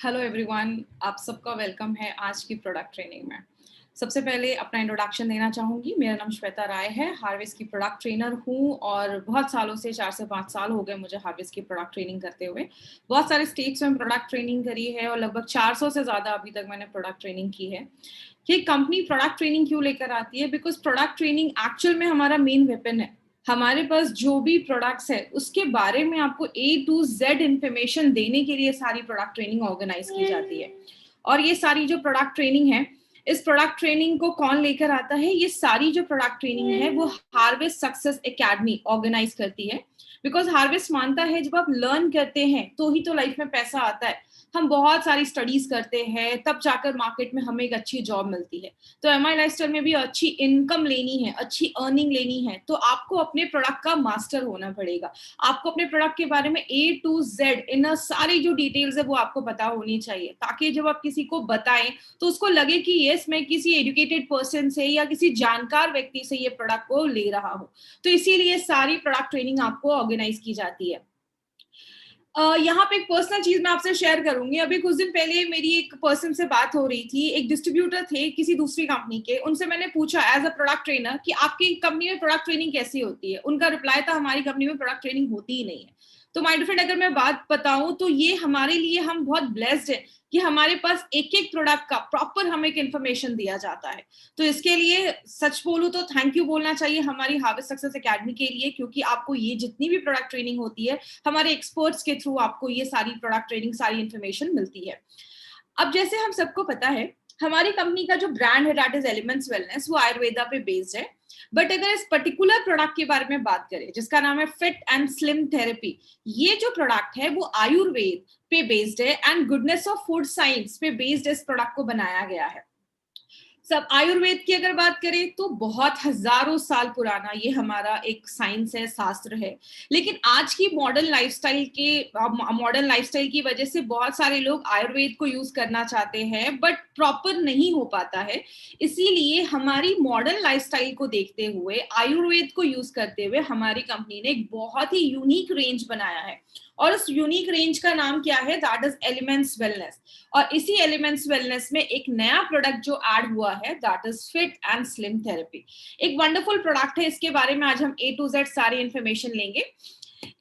Hello everyone, आप सबका welcome है आज की प्रोडक्ट ट्रेनिंग में। सबसे पहले अपना इंट्रोडक्शन देना चाहूँगी। मेरा नाम श्वेता राय है, हार्वेस्ट की प्रोडक्ट ट्रेनर हूँ और बहुत सालों से 4 से 5 साल हो गए मुझे हार्वेस्ट की प्रोडक्ट ट्रेनिंग करते हुए। बहुत सारे स्टेट्स में प्रोडक्ट ट्रेनिंग करी है और लगभग 400 से ज़्यादा अभी तक मैंने प्रोडक्ट ट्रेनिंग की है। ये कंपनी प्रोडक्ट ट्रेनिंग क्यों लेकर आती है? बिकॉज़ प्रोडक्ट ट्रेनिंग एक्चुअल में हमारा मेन वेपन है। हमारे पास जो भी प्रोडक्ट्स है उसके बारे में आपको ए टू जेड इंफॉर्मेशन देने के लिए सारी प्रोडक्ट ट्रेनिंग ऑर्गेनाइज की जाती है। और ये सारी जो प्रोडक्ट ट्रेनिंग है, इस प्रोडक्ट ट्रेनिंग को कौन लेकर आता है? ये सारी जो प्रोडक्ट ट्रेनिंग है वो हार्वेस्ट सक्सेस एकेडमी ऑर्गेनाइज करती है। बिकॉज हार्वेस्ट मानता है जब आप लर्न करते हैं तो ही तो लाइफ में पैसा आता है। हम बहुत सारी स्टडीज करते हैं तब जाकर मार्केट में हमें एक अच्छी जॉब मिलती है। तो एमआई लाइफस्टाइल में भी अच्छी इनकम लेनी है, अच्छी अर्निंग लेनी है, तो आपको अपने प्रोडक्ट का मास्टर होना पड़ेगा। आपको अपने प्रोडक्ट के बारे में ए टू जेड इन सारी जो डिटेल्स है वो आपको पता होनी चाहिए, ताकि जब आप किसी को बताएं तो उसको लगे कि यस, मैं किसी एजुकेटेड पर्सन से या किसी जानकार व्यक्ति से ये प्रोडक्ट को ले रहा हूँ। तो इसीलिए सारी प्रोडक्ट ट्रेनिंग आपको ऑर्गेनाइज की जाती है। यहाँ पे एक पर्सनल चीज मैं आपसे शेयर करूंगी। अभी कुछ दिन पहले मेरी एक पर्सन से बात हो रही थी, एक डिस्ट्रीब्यूटर थे किसी दूसरी कंपनी के। उनसे मैंने पूछा एज अ प्रोडक्ट ट्रेनर कि आपकी कंपनी में प्रोडक्ट ट्रेनिंग कैसी होती है। उनका रिप्लाई था, हमारी कंपनी में प्रोडक्ट ट्रेनिंग होती ही नहीं है। तो माय डियर फ्रेंड, अगर मैं बात बताऊं तो ये हमारे लिए, हम बहुत ब्लेस्ड है कि हमारे पास एक एक प्रोडक्ट का प्रॉपर हमें एक इन्फॉर्मेशन दिया जाता है। तो इसके लिए सच बोलूं तो थैंक यू बोलना चाहिए हमारी हार्वेस्ट सक्सेस एकेडमी के लिए, क्योंकि आपको ये जितनी भी प्रोडक्ट ट्रेनिंग होती है हमारे एक्सपर्ट्स के थ्रू आपको ये सारी प्रोडक्ट ट्रेनिंग, सारी इंफॉर्मेशन मिलती है। अब जैसे हम सबको पता है, हमारी कंपनी का जो ब्रांड है दैट इज एलिमेंट्स वेलनेस, वो आयुर्वेदा पे बेस्ड है। बट अगर इस पर्टिकुलर प्रोडक्ट के बारे में बात करें जिसका नाम है फिट एंड स्लिम थेरेपी, ये जो प्रोडक्ट है वो आयुर्वेद पे बेस्ड है and goodness of food science पे बेस्ड इस प्रोडक्ट को बनाया गया है। सब आयुर्वेद की अगर बात करें तो बहुत हजारों साल पुराना ये हमारा एक साइंस है, शास्त्र है। लेकिन आज की मॉडर्न लाइफस्टाइल की वजह से बहुत सारे लोग आयुर्वेद को यूज करना चाहते हैं बट प्रॉपर नहीं हो पाता है। इसीलिए हमारी मॉडर्न लाइफस्टाइल को देखते हुए, आयुर्वेद को यूज करते हुए हमारी कंपनी ने एक बहुत ही यूनिक रेंज बनाया है। और उस यूनिक रेंज का नाम क्या है? That is elements wellness. और इसी एलिमेंट्स वेलनेस में एक नया प्रोडक्ट जो ऐड हुआ है that is fit and slim therapy. एक वंडरफुल प्रोडक्ट है, इसके बारे में आज हम ए टू जेड सारी इंफॉर्मेशन लेंगे।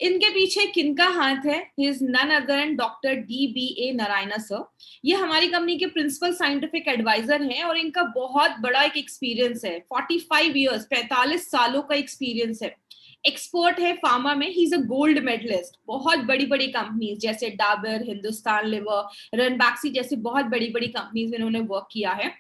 इनके पीछे किनका हाथ है? He is none other and doctor DBA Narayan sir. ये हमारी कंपनी के प्रिंसिपल साइंटिफिक एडवाइजर हैं और इनका बहुत बड़ा एक एक्सपीरियंस है, 45 ईयर्स, 45 सालों का एक्सपीरियंस है। एक्सपर्ट है फार्मा में, he is a gold medalist. बहुत बड़ी बड़ी कंपनीज जैसे डाबर, हिंदुस्तान लिवर, रनबैक्सी जैसी बहुत बड़ी बड़ी कंपनीज में इन्होंने वर्क किया है।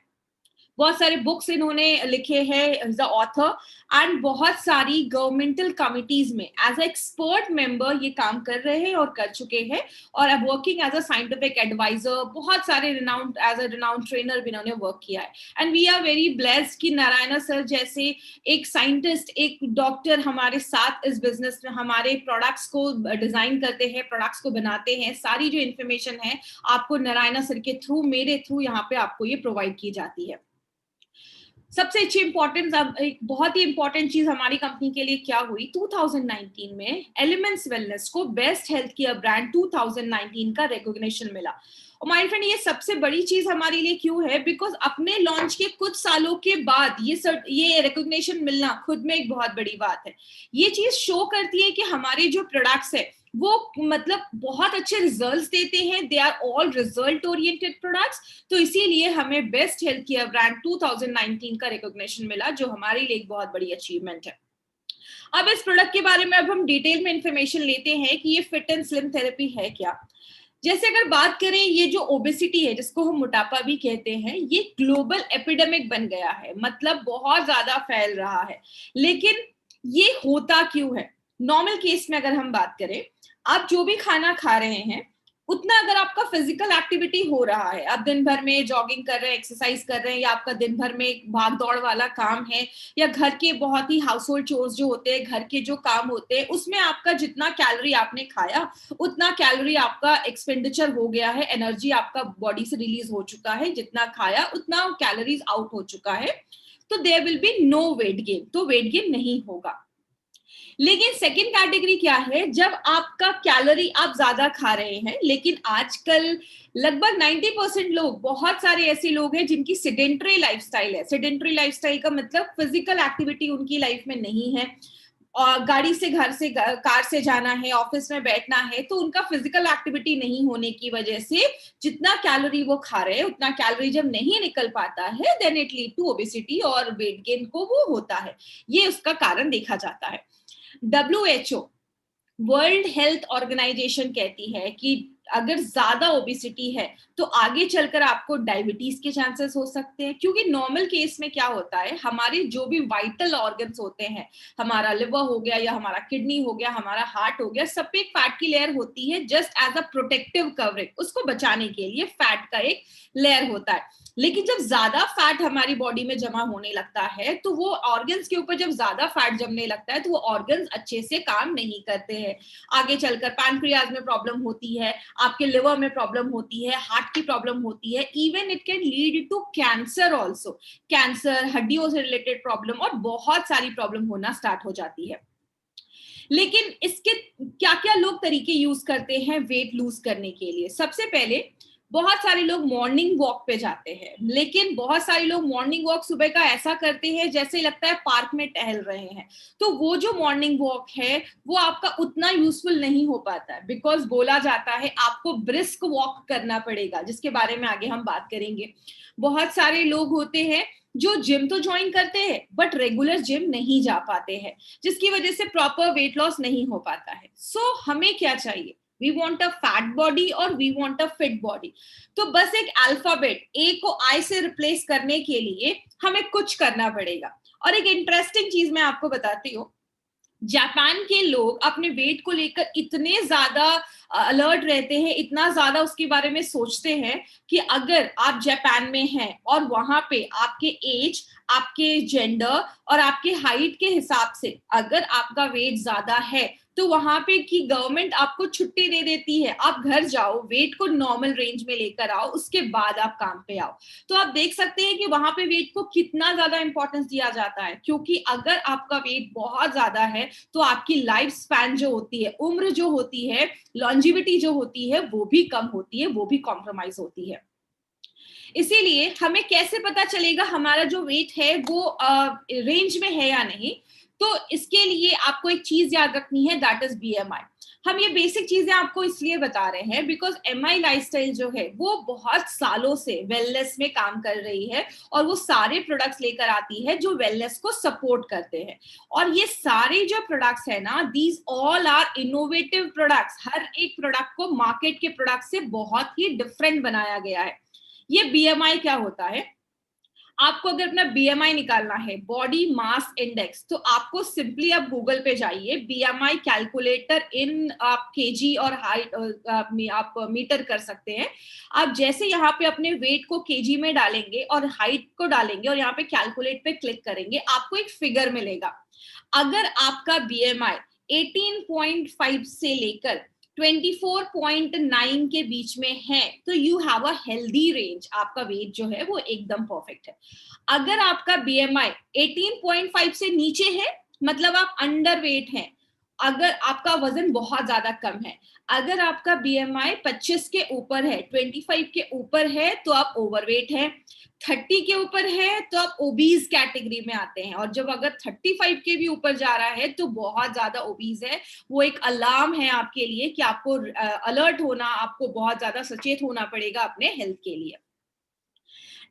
बहुत सारे बुक्स इन्होंने लिखे हैं एज अ ऑथर एंड बहुत सारी गवर्नमेंटल कमिटीज में एज अ एक्सपर्ट मेंबर ये काम कर रहे हैं और कर चुके हैं। और अब working as a scientific advisor, बहुत सारे renowned as a renowned trainer भी इन्होंने वर्क किया है। And we are very blessed कि नारायण सर जैसे एक साइंटिस्ट, एक डॉक्टर हमारे साथ इस बिजनेस में हमारे प्रोडक्ट्स को डिजाइन करते हैं, प्रोडक्ट्स को बनाते हैं। सारी जो इन्फॉर्मेशन है आपको नारायण सर के थ्रू, मेरे थ्रू यहाँ पे आपको ये प्रोवाइड की जाती है। सबसे अच्छी इंपॉर्टेंट, एक बहुत ही इंपॉर्टेंट चीज हमारी कंपनी के लिए क्या हुई? 2019 में एलिमेंट्स वेलनेस को बेस्ट हेल्थ केयर ब्रांड 2019 का रिकॉग्निशन मिला। और माय फ्रेंड, ये सबसे बड़ी चीज हमारे लिए क्यों है? बिकॉज अपने लॉन्च के कुछ सालों के बाद ये रिकॉग्निशन मिलना खुद में एक बहुत बड़ी बात है। ये चीज शो करती है कि हमारे जो प्रोडक्ट्स है वो मतलब बहुत अच्छे रिजल्ट्स देते हैं। They are all result oriented products. तो इसीलिए हमें बेस्ट हेल्थ केयर ब्रांड 2019 का रिकॉग्निशन मिला, जो हमारे लिए एक बहुत बड़ी अचीवमेंट है। अब इस प्रोडक्ट के बारे में अब हम डिटेल में इंफॉर्मेशन लेते हैं कि ये फिट एंड स्लिम थेरेपी है क्या। जैसे अगर बात करें, ये जो ओबेसिटी है जिसको हम मोटापा भी कहते हैं, ये ग्लोबल एपिडेमिक बन गया है, मतलब बहुत ज्यादा फैल रहा है। लेकिन ये होता क्यों है? नॉर्मल केस में अगर हम बात करें, आप जो भी खाना खा रहे हैं उतना अगर आपका फिजिकल एक्टिविटी हो रहा है, आप दिन भर में जॉगिंग कर रहे हैं, एक्सरसाइज कर रहे हैं, या आपका दिन भर में भाग दौड़ वाला काम है, या घर के बहुत ही हाउस होल्ड चोर्स जो होते हैं, घर के जो काम होते हैं, उसमें आपका जितना कैलोरी आपने खाया उतना कैलोरी आपका एक्सपेंडिचर हो गया है, एनर्जी आपका बॉडी से रिलीज हो चुका है, जितना खाया उतना कैलोरीज आउट हो चुका है। तो there will be no weight gain, तो वेट गेन नहीं होगा। लेकिन सेकंड कैटेगरी क्या है, जब आपका कैलोरी आप ज्यादा खा रहे हैं, लेकिन आजकल लगभग 90% लोग, बहुत सारे ऐसे लोग हैं जिनकी सेडेंटरी लाइफस्टाइल है। सेडेंटरी लाइफस्टाइल का मतलब फिजिकल एक्टिविटी उनकी लाइफ में नहीं है, और गाड़ी से घर से कार से जाना है, ऑफिस में बैठना है, तो उनका फिजिकल एक्टिविटी नहीं होने की वजह से जितना कैलोरी वो खा रहे हैं उतना कैलोरी जब नहीं निकल पाता है, then it lead to obesity और वेट गेन को वो होता है। ये उसका कारण देखा जाता है। WHO, वर्ल्ड हेल्थ ऑर्गेनाइजेशन कहती है कि अगर ज्यादा ओबेसिटी है तो आगे चलकर आपको डायबिटीज के चांसेस हो सकते हैं, क्योंकि नॉर्मल केस में क्या होता है, हमारे जो भी वाइटल ऑर्गन्स होते हैं, हमारा लिवर हो गया या हमारा किडनी हो गया, हमारा हार्ट हो गया, सब पे एक फैट की लेयर होती है, just as a protective covering, उसको बचाने के लिए फैट का एक लेयर होता है। लेकिन जब ज्यादा फैट हमारी बॉडी में जमा होने लगता है, तो वो ऑर्गन्स के ऊपर जब ज्यादा फैट जमने लगता है तो वो ऑर्गन्स अच्छे से काम नहीं करते हैं। आगे चलकर पैनक्रियाज में प्रॉब्लम होती है, आपके लिवर में प्रॉब्लम होती है, हार्ट की प्रॉब्लम होती है, even it can lead to cancer also. Cancer, हड्डियों से रिलेटेड प्रॉब्लम और बहुत सारी प्रॉब्लम होना स्टार्ट हो जाती है। लेकिन इसके क्या क्या लोग तरीके यूज करते हैं वेट लूज करने के लिए? सबसे पहले, बहुत सारे लोग मॉर्निंग वॉक पे जाते हैं, लेकिन बहुत सारे लोग मॉर्निंग वॉक सुबह का ऐसा करते हैं जैसे लगता है पार्क में टहल रहे हैं। तो वो जो मॉर्निंग वॉक है वो आपका उतना यूजफुल नहीं हो पाता है, बिकॉज बोला जाता है आपको ब्रिस्क वॉक करना पड़ेगा, जिसके बारे में आगे हम बात करेंगे। बहुत सारे लोग होते हैं जो जिम तो ज्वाइन करते हैं बट रेगुलर जिम नहीं जा पाते हैं, जिसकी वजह से प्रॉपर वेट लॉस नहीं हो पाता है। सो हमें क्या चाहिए? We want a fat body और we want a fit body. तो बस एक अल्फाबेट ए को आई से रिप्लेस करने के लिए हमें कुछ करना पड़ेगा। और एक इंटरेस्टिंग चीज मैं आपको बताती हूँ, जापान के लोग अपने वेट को लेकर इतने ज्यादा अलर्ट रहते हैं, इतना ज्यादा उसके बारे में सोचते हैं कि अगर आप जापान में हैं और वहां पे आपके एज, आपके जेंडर और आपके हाइट के हिसाब से अगर आपका वेट ज्यादा है तो वहां पे की गवर्नमेंट आपको छुट्टी दे देती है, आप घर जाओ, वेट को नॉर्मल रेंज में लेकर आओ, उसके बाद आप काम पे आओ। तो आप देख सकते हैं कि वहां पे वेट को कितना ज्यादा इंपॉर्टेंस दिया जाता है, क्योंकि अगर आपका वेट बहुत ज्यादा है तो आपकी लाइफ स्पैन जो होती है, उम्र जो होती है, लॉन्जिविटी जो होती है, वो भी कम होती है, वो भी कॉम्प्रोमाइज होती है। इसीलिए हमें कैसे पता चलेगा हमारा जो वेट है वो रेंज में है या नहीं? तो इसके लिए आपको एक चीज याद रखनी है, दैट इज BMI। हम ये बेसिक चीजें आपको इसलिए बता रहे हैं बिकॉज MI लाइफस्टाइल जो है वो बहुत सालों से वेलनेस में काम कर रही है और वो सारे प्रोडक्ट्स लेकर आती है जो वेलनेस को सपोर्ट करते हैं। और ये सारे जो प्रोडक्ट्स है ना, these all are innovative products. हर एक प्रोडक्ट को मार्केट के प्रोडक्ट से बहुत ही डिफरेंट बनाया गया है। ये BMI क्या होता है? आपको अगर अपना BMI निकालना है, बॉडी मास इंडेक्स, तो आपको सिंपली आप गूगल पे जाइए, BMI कैलकुलेटर इन आप केजी और हाइट आप मीटर कर सकते हैं। आप जैसे यहाँ पे अपने वेट को केजी में डालेंगे और हाइट को डालेंगे और यहाँ पे कैलकुलेट पे क्लिक करेंगे, आपको एक फिगर मिलेगा। अगर आपका BMI 18.5 से लेकर 24.9 के बीच में है तो you have a healthy range, आपका वेट जो है वो एकदम परफेक्ट है। अगर आपका BMI 18.5 से नीचे है मतलब आप अंडर वेट हैं, अगर आपका वजन बहुत ज्यादा कम है। अगर आपका BMI 25 के ऊपर है, 25 के ऊपर है तो आप ओवरवेट है, 30 के ऊपर है तो आप ओबीज कैटेगरी में आते हैं, और जब अगर 35 के भी ऊपर जा रहा है तो बहुत ज्यादा ओबीज है। वो एक अलार्म है आपके लिए कि आपको अलर्ट होना, आपको बहुत ज्यादा सचेत होना पड़ेगा अपने हेल्थ के लिए।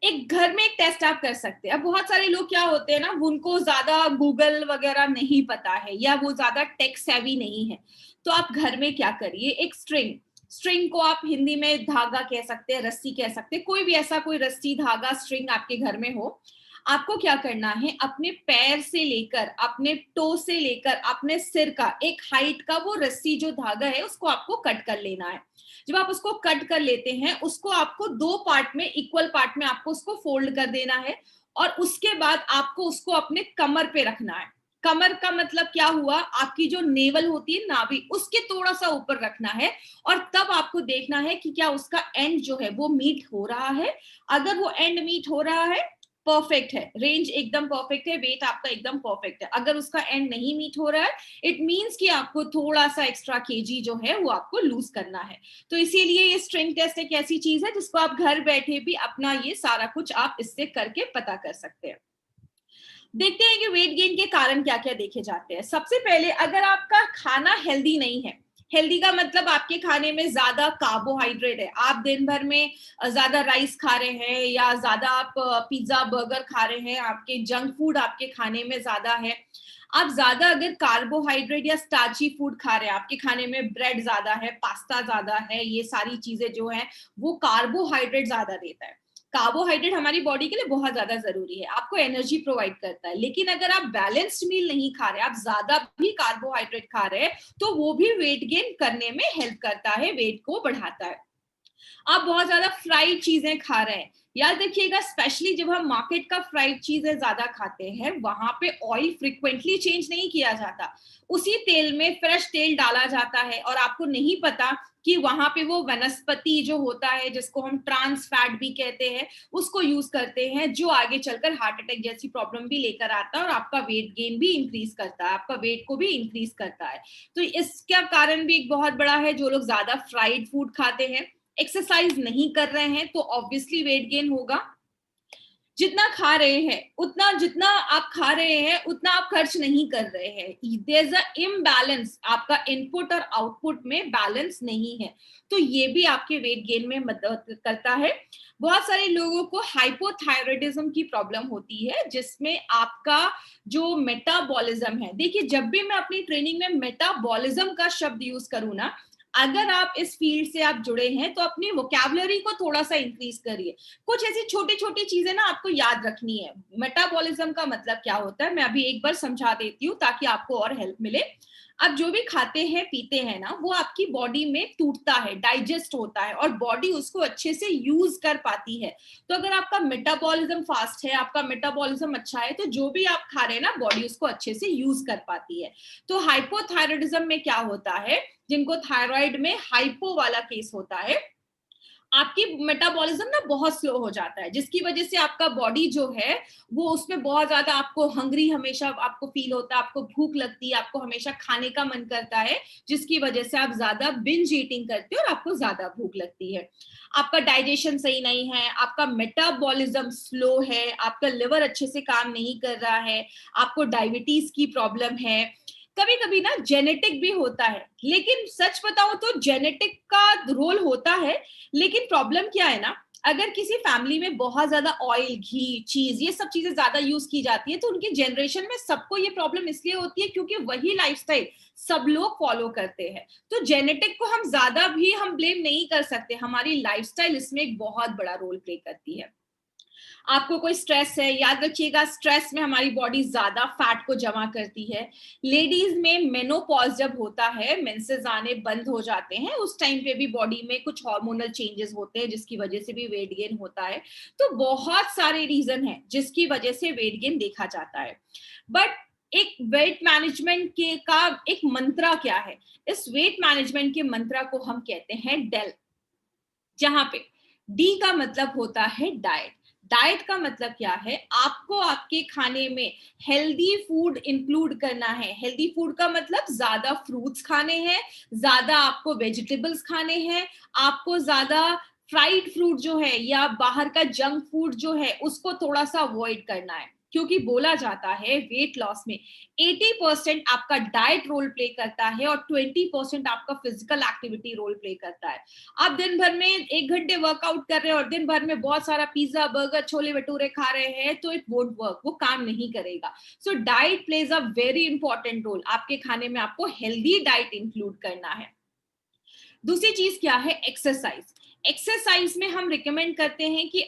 एक घर में एक टेस्ट आप कर सकते हैं। अब बहुत सारे लोग क्या होते हैं ना, उनको ज्यादा गूगल वगैरह नहीं पता है या वो ज्यादा टेक सेवी नहीं है, तो आप घर में क्या करिए, एक स्ट्रिंग को आप हिंदी में धागा कह सकते हैं, रस्सी कह सकते हैं, कोई भी ऐसा कोई रस्सी, धागा, स्ट्रिंग आपके घर में हो, आपको क्या करना है, अपने पैर से लेकर, अपने टो से लेकर अपने सिर का एक हाइट का वो रस्सी जो धागा है उसको आपको कट कर लेना है। जब आप उसको कट कर लेते हैं, उसको आपको दो पार्ट में, इक्वल पार्ट में आपको उसको फोल्ड कर देना है और उसके बाद आपको उसको अपने कमर पे रखना है। कमर का मतलब क्या हुआ, आपकी जो नेवल होती है, नाभि, उसके थोड़ा सा ऊपर रखना है और तब आपको देखना है कि क्या उसका एंड जो है वो मीट हो रहा है। अगर वो एंड मीट हो रहा है परफेक्ट है, रेंज एकदम परफेक्ट है, वेट आपका एकदम परफेक्ट है। अगर उसका एंड नहीं मीट हो रहा है, इट मींस कि आपको थोड़ा सा एक्स्ट्रा केजी जो है वो आपको लूज करना है। तो इसीलिए ये स्ट्रेंथ टेस्ट एक ऐसी चीज है जिसको आप घर बैठे भी अपना ये सारा कुछ आप इससे करके पता कर सकते हैं। देखते हैं कि वेट गेन के कारण क्या क्या देखे जाते हैं। सबसे पहले, अगर आपका खाना हेल्दी नहीं है, हेल्दी का मतलब आपके खाने में ज्यादा कार्बोहाइड्रेट है, आप दिन भर में ज्यादा राइस खा रहे हैं या ज्यादा आप पिज्जा बर्गर खा रहे हैं, आपके जंक फूड आपके खाने में ज्यादा है, आप ज्यादा अगर कार्बोहाइड्रेट या स्टार्ची फूड खा रहे हैं, आपके खाने में ब्रेड ज्यादा है, पास्ता ज्यादा है, ये सारी चीजें जो है वो कार्बोहाइड्रेट ज्यादा देता है। कार्बोहाइड्रेट हमारी बॉडी के लिए बहुत ज्यादा जरूरी है, आपको एनर्जी प्रोवाइड करता है। लेकिन अगर आप बैलेंस्ड मील नहीं खा रहे, आप ज्यादा भी कार्बोहाइड्रेट खा रहे हैं, तो वो भी वेट गेन करने में हेल्प करता है, वेट को बढ़ाता है। आप बहुत ज्यादा फ्राइड चीजें खा रहे हैं, याद रखिएगा, स्पेशली जब हम मार्केट का फ्राइड चीजें ज्यादा खाते हैं, वहां पे ऑयल फ्रिक्वेंटली चेंज नहीं किया जाता, उसी तेल में फ्रेश तेल डाला जाता है, और आपको नहीं पता कि वहां पे वो वनस्पति जो होता है, जिसको हम ट्रांस फैट भी कहते हैं, उसको यूज करते हैं, जो आगे चलकर हार्ट अटैक जैसी प्रॉब्लम भी लेकर आता है और आपका वेट गेन भी इंक्रीज करता है, आपका वेट को भी इंक्रीज करता है। तो इसका कारण भी एक बहुत बड़ा है, जो लोग ज्यादा फ्राइड फूड खाते हैं, एक्सरसाइज नहीं कर रहे हैं, तो ऑब्वियसली वेट गेन होगा। जितना खा रहे हैं उतना, जितना आप खा रहे हैं उतना आप खर्च नहीं कर रहे हैं, देयर इज अ इम्बैलेंस, आपका इनपुट और आउटपुट में बैलेंस नहीं है, तो ये भी आपके वेट गेन में मदद करता है। बहुत सारे लोगों को हाइपोथायराइडिज्म की प्रॉब्लम होती है, जिसमें आपका जो मेटाबॉलिज्म है, देखिए जब भी मैं अपनी ट्रेनिंग में मेटाबॉलिज्म का शब्द यूज करूँ ना, अगर आप इस फील्ड से आप जुड़े हैं तो अपनी वोकैबुलरी को थोड़ा सा इंक्रीज करिए। कुछ ऐसी छोटी छोटी चीजें ना आपको याद रखनी है। मेटाबॉलिज्म का मतलब क्या होता है, मैं अभी एक बार समझा देती हूँ ताकि आपको और हेल्प मिले। अब जो भी खाते हैं पीते हैं ना, वो आपकी बॉडी में टूटता है, डाइजेस्ट होता है, और बॉडी उसको अच्छे से यूज कर पाती है। तो अगर आपका मेटाबॉलिज्म फास्ट है, आपका मेटाबॉलिज्म अच्छा है, तो जो भी आप खा रहे हैं ना, बॉडी उसको अच्छे से यूज कर पाती है। तो हाइपोथायराइडिज्म में क्या होता है, जिनको थायराइड में हाइपो वाला केस होता है, आपकी मेटाबॉलिज्म ना बहुत स्लो हो जाता है, जिसकी वजह से आपका बॉडी जो है वो उसमें बहुत ज्यादा आपको हंग्री हमेशा आपको फील होता है, आपको भूख लगती है, आपको हमेशा खाने का मन करता है, जिसकी वजह से आप ज्यादा बिंज ईटिंग करते हो और आपको ज्यादा भूख लगती है। आपका डाइजेशन सही नहीं है, आपका मेटाबॉलिज्म स्लो है, आपका लिवर अच्छे से काम नहीं कर रहा है, आपको डायबिटीज की प्रॉब्लम है, कभी कभी ना जेनेटिक भी होता है। लेकिन सच बताऊं तो जेनेटिक का रोल होता है, लेकिन प्रॉब्लम क्या है ना, अगर किसी फैमिली में बहुत ज्यादा ऑयल घी चीज ये सब चीजें ज्यादा यूज की जाती है, तो उनकी जनरेशन में सबको ये प्रॉब्लम इसलिए होती है क्योंकि वही लाइफस्टाइल सब लोग फॉलो करते हैं। तो जेनेटिक को हम ज्यादा भी हम ब्लेम नहीं कर सकते, हमारी लाइफस्टाइल इसमें एक बहुत बड़ा रोल प्ले करती है। आपको कोई स्ट्रेस है, याद रखिएगा, स्ट्रेस में हमारी बॉडी ज्यादा फैट को जमा करती है। लेडीज में मेनोपॉज जब होता है, मेंसेस आने बंद हो जाते हैं, उस टाइम पे भी बॉडी में कुछ हार्मोनल चेंजेस होते हैं, जिसकी वजह से भी वेट गेन होता है। तो बहुत सारे रीजन है जिसकी वजह से वेट गेन देखा जाता है। बट एक वेट मैनेजमेंट के का एक मंत्रा क्या है, इस वेट मैनेजमेंट के मंत्रा को हम कहते हैं डेल, जहां पे डी का मतलब होता है डाइट। डाइट का मतलब क्या है, आपको आपके खाने में हेल्दी फूड इंक्लूड करना है। हेल्दी फूड का मतलब ज्यादा फ्रूट्स खाने हैं, ज्यादा आपको वेजिटेबल्स खाने हैं, आपको ज्यादा फ्राइड फ्रूट जो है या बाहर का जंक फूड जो है उसको थोड़ा सा अवॉइड करना है, क्योंकि बोला जाता है वेट लॉस में 80% आपका डाइट रोल प्ले करता है और 20% आपका फिजिकल एक्टिविटी रोल प्ले करता है। आप दिन भर में 1 घंटे वर्कआउट कर रहे हैं और दिन भर में बहुत सारा पिज्जा बर्गर छोले भटूरे खा रहे हैं, तो इट वोंट वर्क, वो काम नहीं करेगा। So diet plays a very important role, आपके खाने में आपको हेल्दी डाइट इंक्लूड करना है। दूसरी चीज क्या है, एक्सरसाइज। एक्सरसाइज में हम रिकमेंड करते हैं कि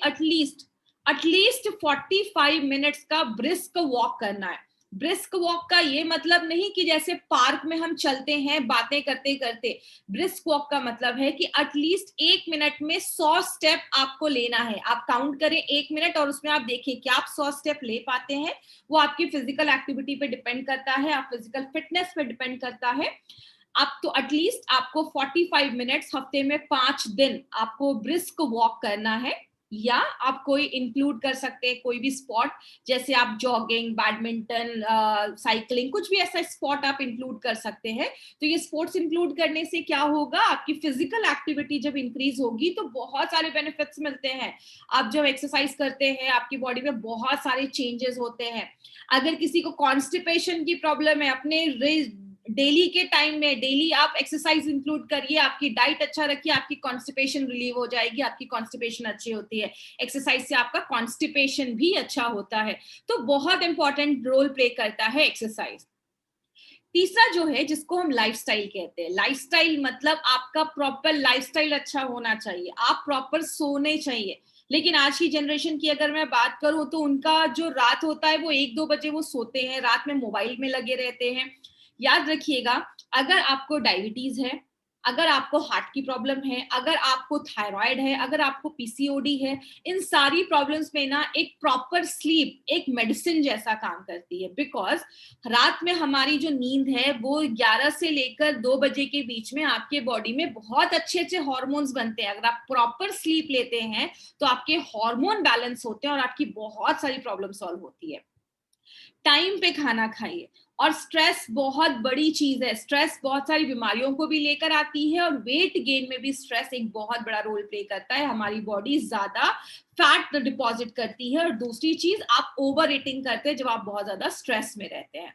एटलीस्ट 45 मिनट्स का ब्रिस्क वॉक करना है। ब्रिस्क वॉक का ये मतलब नहीं कि जैसे पार्क में हम चलते हैं बातें करते करते, ब्रिस्क वॉक का मतलब है कि एटलीस्ट 1 मिनट में 100 स्टेप आपको लेना है। आप काउंट करें 1 मिनट और उसमें आप देखिए कि आप 100 स्टेप ले पाते हैं। वो आपकी फिजिकल एक्टिविटी पे डिपेंड करता है, आप फिजिकल फिटनेस पे डिपेंड करता है। आप तो एटलीस्ट आपको 45 मिनट्स हफ्ते में 5 दिन आपको ब्रिस्क वॉक करना है। या आप कोई इंक्लूड कर सकते हैं कोई भी स्पॉट, जैसे आप जॉगिंग, बैडमिंटन, साइकिलिंग, कुछ भी ऐसा स्पॉट आप इंक्लूड कर सकते हैं। तो ये स्पोर्ट्स इंक्लूड करने से क्या होगा, आपकी फिजिकल एक्टिविटी जब इंक्रीज होगी तो बहुत सारे बेनिफिट्स मिलते हैं। आप जब एक्सरसाइज करते हैं आपकी बॉडी में बहुत सारे चेंजेस होते हैं। अगर किसी को कॉन्स्टिपेशन की प्रॉब्लम है, अपने डेली के टाइम में डेली आप एक्सरसाइज इंक्लूड करिए, आपकी डाइट अच्छा रखिए, आपकी कॉन्स्टिपेशन रिलीव हो जाएगी। आपकी कॉन्स्टिपेशन अच्छी होती है, एक्सरसाइज से आपका कॉन्स्टिपेशन भी अच्छा होता है। तो बहुत इंपॉर्टेंट रोल प्ले करता है एक्सरसाइज। तीसरा जो है, जिसको हम लाइफस्टाइल कहते हैं, लाइफस्टाइल मतलब आपका प्रॉपर लाइफस्टाइल अच्छा होना चाहिए, आप प्रॉपर सोने चाहिए। लेकिन आज की जनरेशन की अगर मैं बात करूं तो उनका जो रात होता है वो 1-2 बजे वो सोते हैं, रात में मोबाइल में लगे रहते हैं। याद रखिएगा, अगर आपको डायबिटीज है, अगर आपको हार्ट की प्रॉब्लम है, अगर आपको थायराइड है, अगर आपको पीसीओडी है, इन सारी प्रॉब्लम्स में ना एक प्रॉपर स्लीप एक मेडिसिन जैसा काम करती है। बिकॉज रात में हमारी जो नींद है वो 11 से लेकर 2 बजे के बीच में आपके बॉडी में बहुत अच्छे अच्छे हॉर्मोन्स बनते हैं। अगर आप प्रॉपर स्लीप लेते हैं तो आपके हार्मोन बैलेंस होते हैं और आपकी बहुत सारी प्रॉब्लम सॉल्व होती है। टाइम पे खाना खाइए। और स्ट्रेस बहुत बड़ी चीज है, स्ट्रेस बहुत सारी बीमारियों को भी लेकर आती है और वेट गेन में भी स्ट्रेस एक बहुत बड़ा रोल प्ले करता है। हमारी बॉडी ज्यादा फैट डिपॉजिट करती है। और दूसरी चीज, आप ओवर ईटिंग करते हैं जब आप बहुत ज्यादा स्ट्रेस में रहते हैं।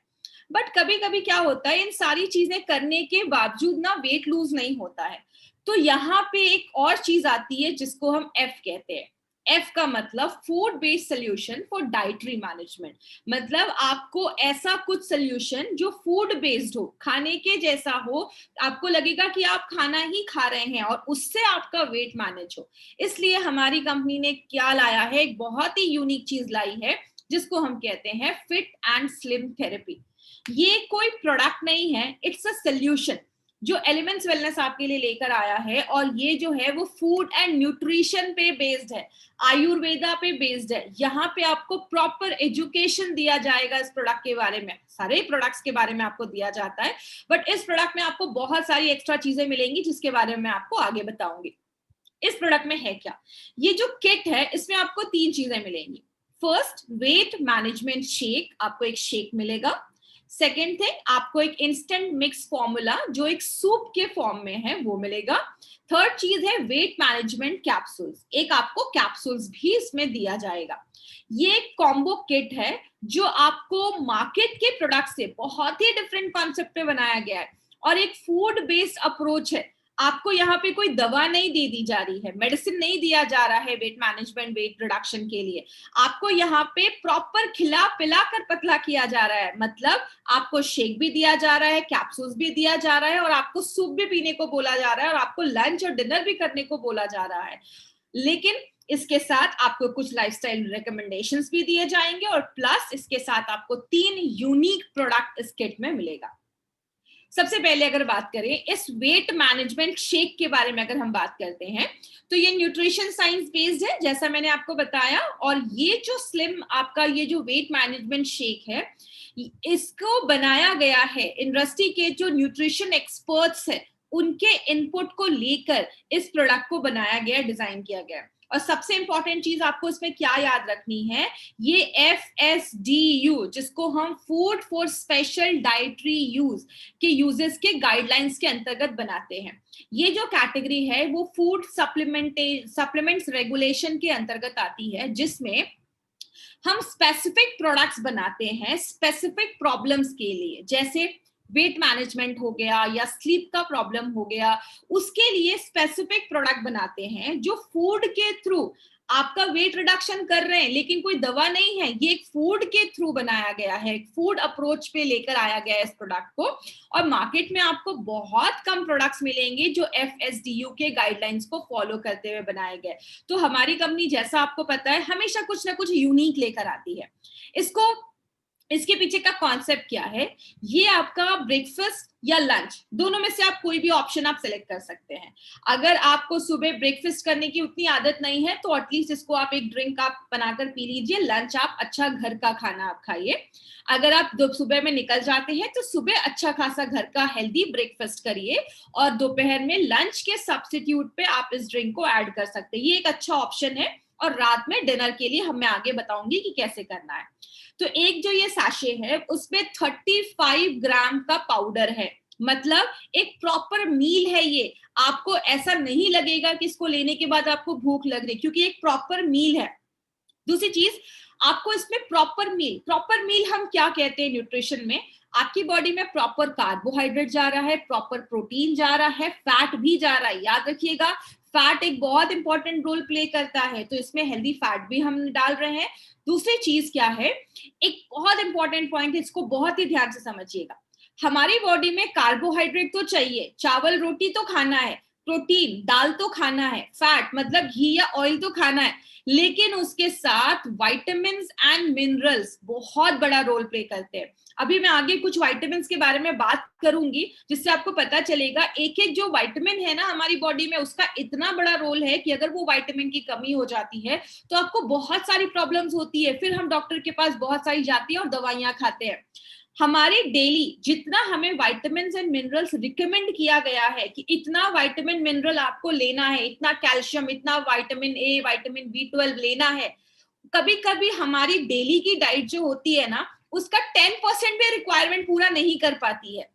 बट कभी कभी क्या होता है, इन सारी चीजें करने के बावजूद ना वेट लूज नहीं होता है। तो यहाँ पे एक और चीज आती है जिसको हम एफ कहते हैं। एफ का मतलब food based solution for dietary management. मतलब आपको ऐसा कुछ सोल्यूशन जो फूड बेस्ड हो, खाने के जैसा हो, आपको लगेगा कि आप खाना ही खा रहे हैं और उससे आपका वेट मैनेज हो। इसलिए हमारी कंपनी ने क्या लाया है, एक बहुत ही यूनिक चीज लाई है जिसको हम कहते हैं फिट एंड स्लिम थेरेपी। ये कोई प्रोडक्ट नहीं है, इट्स अ सोल्यूशन जो एलिमेंट्स वेलनेस आपके लिए लेकर आया है। और ये जो है वो फूड एंड न्यूट्रिशन पे बेस्ड है, आयुर्वेदा पे बेस्ड है। यहाँ पे आपको प्रॉपर एजुकेशन दिया जाएगा इस प्रोडक्ट के बारे में। सारे प्रोडक्ट्स के बारे में आपको दिया जाता है, बट इस प्रोडक्ट में आपको बहुत सारी एक्स्ट्रा चीजें मिलेंगी जिसके बारे में मैं आपको आगे बताऊंगी। इस प्रोडक्ट में है क्या, ये जो किट है इसमें आपको 3 चीजें मिलेंगी। फर्स्ट, वेट मैनेजमेंट शेक, आपको एक शेक मिलेगा। सेकेंड थिंग, आपको एक इंस्टेंट मिक्स फॉर्मूला जो एक सूप के फॉर्म में है वो मिलेगा। थर्ड चीज है वेट मैनेजमेंट कैप्सूल्स, एक आपको कैप्सूल्स भी इसमें दिया जाएगा। ये एक कॉम्बो किट है जो आपको मार्केट के प्रोडक्ट से बहुत ही डिफरेंट कॉन्सेप्ट पे बनाया गया है और एक फूड बेस्ड अप्रोच है। आपको यहाँ पे कोई दवा नहीं दे दी जा रही है, मेडिसिन नहीं दिया जा रहा है वेट मैनेजमेंट वेट रिडक्शन के लिए। आपको यहाँ पे प्रॉपर खिला पिला कर पतला किया जा रहा है। मतलब आपको शेक भी दिया जा रहा है, कैप्सूल्स भी दिया जा रहा है और आपको सूप भी पीने को बोला जा रहा है और आपको लंच और डिनर भी करने को बोला जा रहा है। लेकिन इसके साथ आपको कुछ लाइफस्टाइल रिकमेंडेशंस भी दिए जाएंगे और प्लस इसके साथ आपको 3 यूनिक प्रोडक्ट इस किट में मिलेगा। सबसे पहले अगर बात करें इस वेट मैनेजमेंट शेक के बारे में, अगर हम बात करते हैं तो ये न्यूट्रिशन साइंस बेस्ड है जैसा मैंने आपको बताया। और ये जो स्लिम आपका ये जो वेट मैनेजमेंट शेक है, इसको बनाया गया है इंडस्ट्री के जो न्यूट्रिशन एक्सपर्ट्स है उनके इनपुट को लेकर इस प्रोडक्ट को बनाया गया, डिजाइन किया गया। और सबसे इंपॉर्टेंट चीज आपको इसमें क्या याद रखनी है, ये FSDU जिसको हम food for special dietary use के यूजेस के गाइडलाइंस के अंतर्गत बनाते हैं। ये जो कैटेगरी है वो फूड सप्लीमेंट्स रेगुलेशन के अंतर्गत आती है, जिसमें हम स्पेसिफिक प्रोडक्ट्स बनाते हैं स्पेसिफिक प्रॉब्लम्स के लिए। जैसे वेट मैनेजमेंट हो गया या स्लीप का प्रॉब्लम हो गया, उसके लिए स्पेसिफिक प्रोडक्ट बनाते हैं जो फूड के थ्रू आपका वेट रिडक्शन कर रहे हैं, लेकिन कोई दवा नहीं है, ये एक फूड के थ्रू बनाया गया है, फूड अप्रोच पे लेकर आया गया है इस प्रोडक्ट को। और मार्केट में आपको बहुत कम प्रोडक्ट्स मिलेंगे जो FSDU के गाइडलाइंस को फॉलो करते हुए बनाए गए। तो हमारी कंपनी, जैसा आपको पता है, हमेशा कुछ ना कुछ यूनिक लेकर आती है। इसके पीछे का कॉन्सेप्ट क्या है, ये आपका ब्रेकफास्ट या लंच दोनों में से आप कोई भी ऑप्शन आप सेलेक्ट कर सकते हैं। अगर आपको सुबह ब्रेकफास्ट करने की उतनी आदत नहीं है तो एटलीस्ट इसको आप एक ड्रिंक आप बनाकर पी लीजिए, लंच आप अच्छा घर का खाना आप खाइए। अगर आप सुबह में निकल जाते हैं तो सुबह अच्छा खासा घर का हेल्दी ब्रेकफास्ट करिए और दोपहर में लंच के सब्स्टिट्यूट पे आप इस ड्रिंक को ऐड कर सकते हैं। ये एक अच्छा ऑप्शन है और रात में डिनर के लिए मैं आगे बताऊंगी कि कैसे करना है। तो एक जो ये सैशे है उसमें 35 ग्राम का पाउडर है, मतलब एक प्रॉपर मील है ये। आपको ऐसा नहीं लगेगा कि इसको लेने के बाद आपको भूख लग रही, क्योंकि एक प्रॉपर मील है। दूसरी चीज, आपको इसमें प्रॉपर मील हम क्या कहते हैं न्यूट्रिशन में, आपकी बॉडी में प्रॉपर कार्बोहाइड्रेट जा रहा है, प्रॉपर प्रोटीन जा रहा है, फैट भी जा रहा है। याद रखिएगा, फैट एक बहुत इंपॉर्टेंट रोल प्ले करता है, तो इसमें हेल्दी फैट भी हम डाल रहे हैं। दूसरी चीज क्या है, एक बहुत इंपॉर्टेंट पॉइंट है, इसको बहुत ही ध्यान से समझिएगा। हमारी बॉडी में कार्बोहाइड्रेट तो चाहिए, चावल रोटी तो खाना है, प्रोटीन दाल तो खाना है, फैट मतलब घी या ऑयल तो खाना है, लेकिन उसके साथ विटामिन्स एंड मिनरल्स बहुत बड़ा रोल प्ले करते हैं। अभी मैं आगे कुछ विटामिन्स के बारे में बात करूंगी, जिससे आपको पता चलेगा एक एक जो विटामिन है ना हमारी बॉडी में, उसका इतना बड़ा रोल है कि अगर वो विटामिन की कमी हो जाती है तो आपको बहुत सारी प्रॉब्लम्स होती है, फिर हम डॉक्टर के पास बहुत सारी जाती हैं और दवाइयां खाते हैं। हमारे डेली जितना हमें विटामिन्स एंड मिनरल्स रिकमेंड किया गया है कि इतना विटामिन मिनरल आपको लेना है, इतना कैल्शियम, इतना विटामिन ए, विटामिन B12 लेना है, कभी कभी हमारी डेली की डाइट जो होती है ना उसका 10% भी रिक्वायरमेंट पूरा नहीं कर पाती है।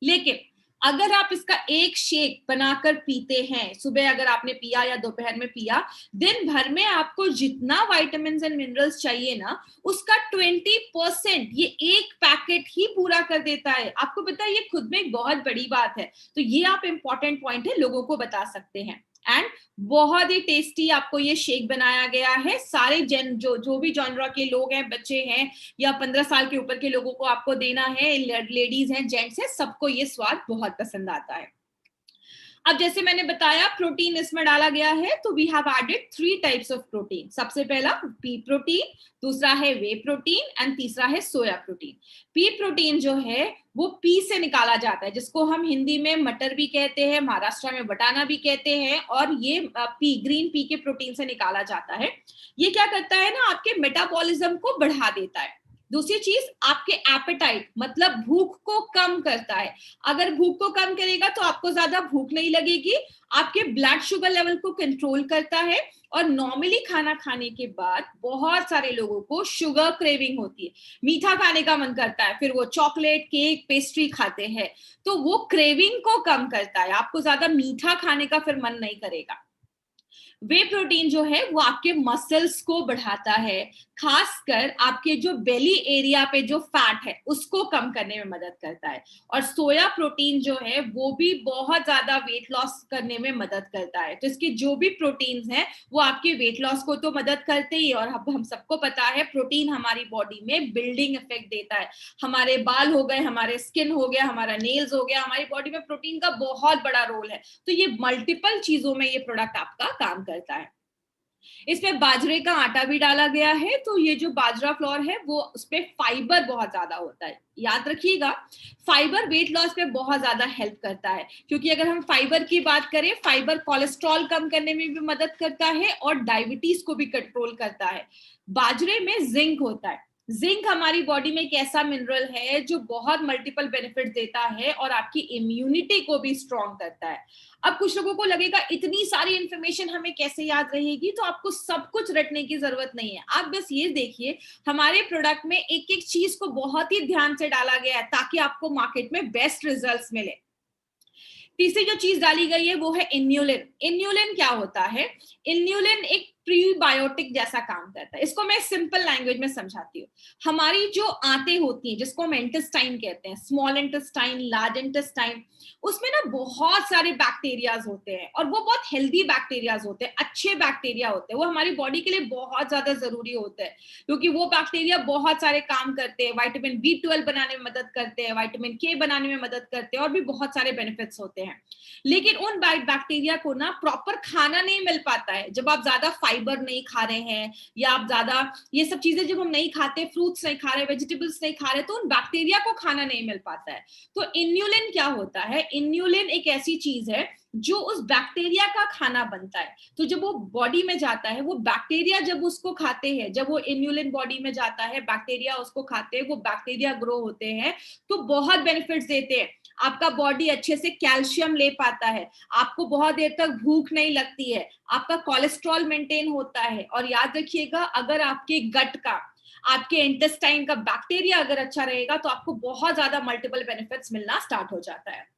लेकिन अगर आप इसका एक शेक बनाकर पीते हैं, सुबह अगर आपने पिया या दोपहर में पिया, दिन भर में आपको जितना विटामिन्स एंड मिनरल्स चाहिए ना उसका 20% ये एक पैकेट ही पूरा कर देता है। आपको पता है ये खुद में एक बहुत बड़ी बात है, तो ये आप इंपॉर्टेंट पॉइंट है लोगों को बता सकते हैं। एंड बहुत ही टेस्टी आपको ये शेक बनाया गया है। सारे जो भी जॉनरा के लोग हैं, बच्चे हैं या 15 साल के ऊपर के लोगों को आपको देना है, लेडीज हैं, जेंट्स हैं, सबको ये स्वाद बहुत पसंद आता है। अब जैसे मैंने बताया प्रोटीन इसमें डाला गया है, तो we have added 3 types of protein. सबसे पहला पी प्रोटीन, दूसरा है वे प्रोटीन एंड तीसरा है सोया प्रोटीन। पी प्रोटीन जो है वो पी से निकाला जाता है, जिसको हम हिंदी में मटर भी कहते हैं, महाराष्ट्र में बटाना भी कहते हैं, और ये पी ग्रीन पी के प्रोटीन से निकाला जाता है। ये क्या करता है ना, आपके मेटाबॉलिज्म को बढ़ा देता है। दूसरी चीज, आपके एपेटाइट मतलब भूख को कम करता है। अगर भूख को कम करेगा तो आपको ज्यादा भूख नहीं लगेगी। आपके ब्लड शुगर लेवल को कंट्रोल करता है, और नॉर्मली खाना खाने के बाद बहुत सारे लोगों को शुगर क्रेविंग होती है, मीठा खाने का मन करता है, फिर वो चॉकलेट, केक, पेस्ट्री खाते हैं, तो वो क्रेविंग को कम करता है, आपको ज्यादा मीठा खाने का फिर मन नहीं करेगा। वे प्रोटीन जो है वो आपके मसल्स को बढ़ाता है, खासकर आपके जो बेली एरिया पे जो फैट है उसको कम करने में मदद करता है। और सोया प्रोटीन जो है वो भी बहुत ज्यादा वेट लॉस करने में मदद करता है। तो इसके जो भी प्रोटीन्स हैं वो आपके वेट लॉस को तो मदद करते ही, और अब हम सबको पता है प्रोटीन हमारी बॉडी में बिल्डिंग इफेक्ट देता है। हमारे बाल हो गए, हमारे स्किन हो गया, हमारा नेल्स हो गया, हमारी बॉडी में प्रोटीन का बहुत बड़ा रोल है। तो ये मल्टीपल चीजों में ये प्रोडक्ट आपका काम करता है। इसमें बाजरे का आटा भी डाला गया है, तो ये जो बाजरा फ्लोर है वो उसपे फाइबर बहुत ज्यादा होता है। याद रखिएगा, फाइबर वेट लॉस में बहुत ज्यादा हेल्प करता है, क्योंकि अगर हम फाइबर की बात करें, फाइबर कोलेस्ट्रॉल कम करने में भी मदद करता है और डायबिटीज को भी कंट्रोल करता है। बाजरे में जिंक होता है। जिंक हमारी बॉडी में एक ऐसा मिनरल है जो बहुत मल्टीपल बेनिफिट देता है और आपकी इम्यूनिटी को भी स्ट्रॉन्ग करता है। अब कुछ लोगों को लगेगा इतनी सारी इंफॉर्मेशन हमें कैसे याद रहेगी, तो आपको सब कुछ रटने की जरूरत नहीं है। आप बस ये देखिए, हमारे प्रोडक्ट में एक एक चीज को बहुत ही ध्यान से डाला गया है ताकि आपको मार्केट में बेस्ट रिजल्ट्स मिले। तीसरी जो चीज डाली गई है वो है इन्यूलिन। इन्यूलिन क्या होता है? इन्यूलिन एक प्रीबायोटिक जैसा काम करता है। इसको मैं सिंपल लैंग्वेज में समझाती हूँ। हमारी जो आंतें होती हैं, जिसको हम इंटेस्टाइन कहते हैं, स्मॉल इंटेस्टाइन, लार्ज इंटेस्टाइन, उसमें ना बहुत सारे बैक्टीरियाज होते हैं, और वो बहुत हेल्दी बैक्टीरियाज होते हैं, अच्छे बैक्टीरिया होते हैं। वो हमारी बॉडी के लिए बहुत ज्यादा जरूरी होते हैं, क्योंकि वो बैक्टीरिया बहुत सारे काम करते हैं। विटामिन B12 बनाने में मदद करते हैं, विटामिन K बनाने में मदद करते हैं, और भी बहुत सारे बेनिफिट्स होते हैं। लेकिन उन बैक्टीरिया को ना प्रॉपर खाना नहीं मिल पाता है। जब आप ज्यादा फाइबर नहीं खा रहे हैं, या आप ज्यादा ये सब चीजें जब हम नहीं खाते, फ्रूट्स नहीं खा रहे, वेजिटेबल्स नहीं खा रहे, तो उन बैक्टीरिया को खाना नहीं मिल पाता है। तो इन्यूलिन क्या होता है? इन्यूलिन एक ऐसी चीज है जो उस बैक्टीरिया का खाना बनता है। तो जब वो बॉडी में जाता है, वो बैक्टीरिया जब उसको खाते हैं, जब वो इन्यूलिन बॉडी में जाता है, बैक्टीरिया उसको खाते हैं, वो बैक्टीरिया ग्रो होते हैं, तो बहुत बेनिफिट्स देते हैं। आपका बॉडी अच्छे से कैल्शियम ले पाता है, आपको बहुत देर तक भूख नहीं लगती है, आपका कोलेस्ट्रॉल मेंटेन होता है। और याद रखिएगा, अगर आपके गट का, आपके इंटेस्टाइन का बैक्टीरिया अगर अच्छा रहेगा तो आपको बहुत ज्यादा मल्टीपल बेनिफिट्स मिलना स्टार्ट हो जाता है।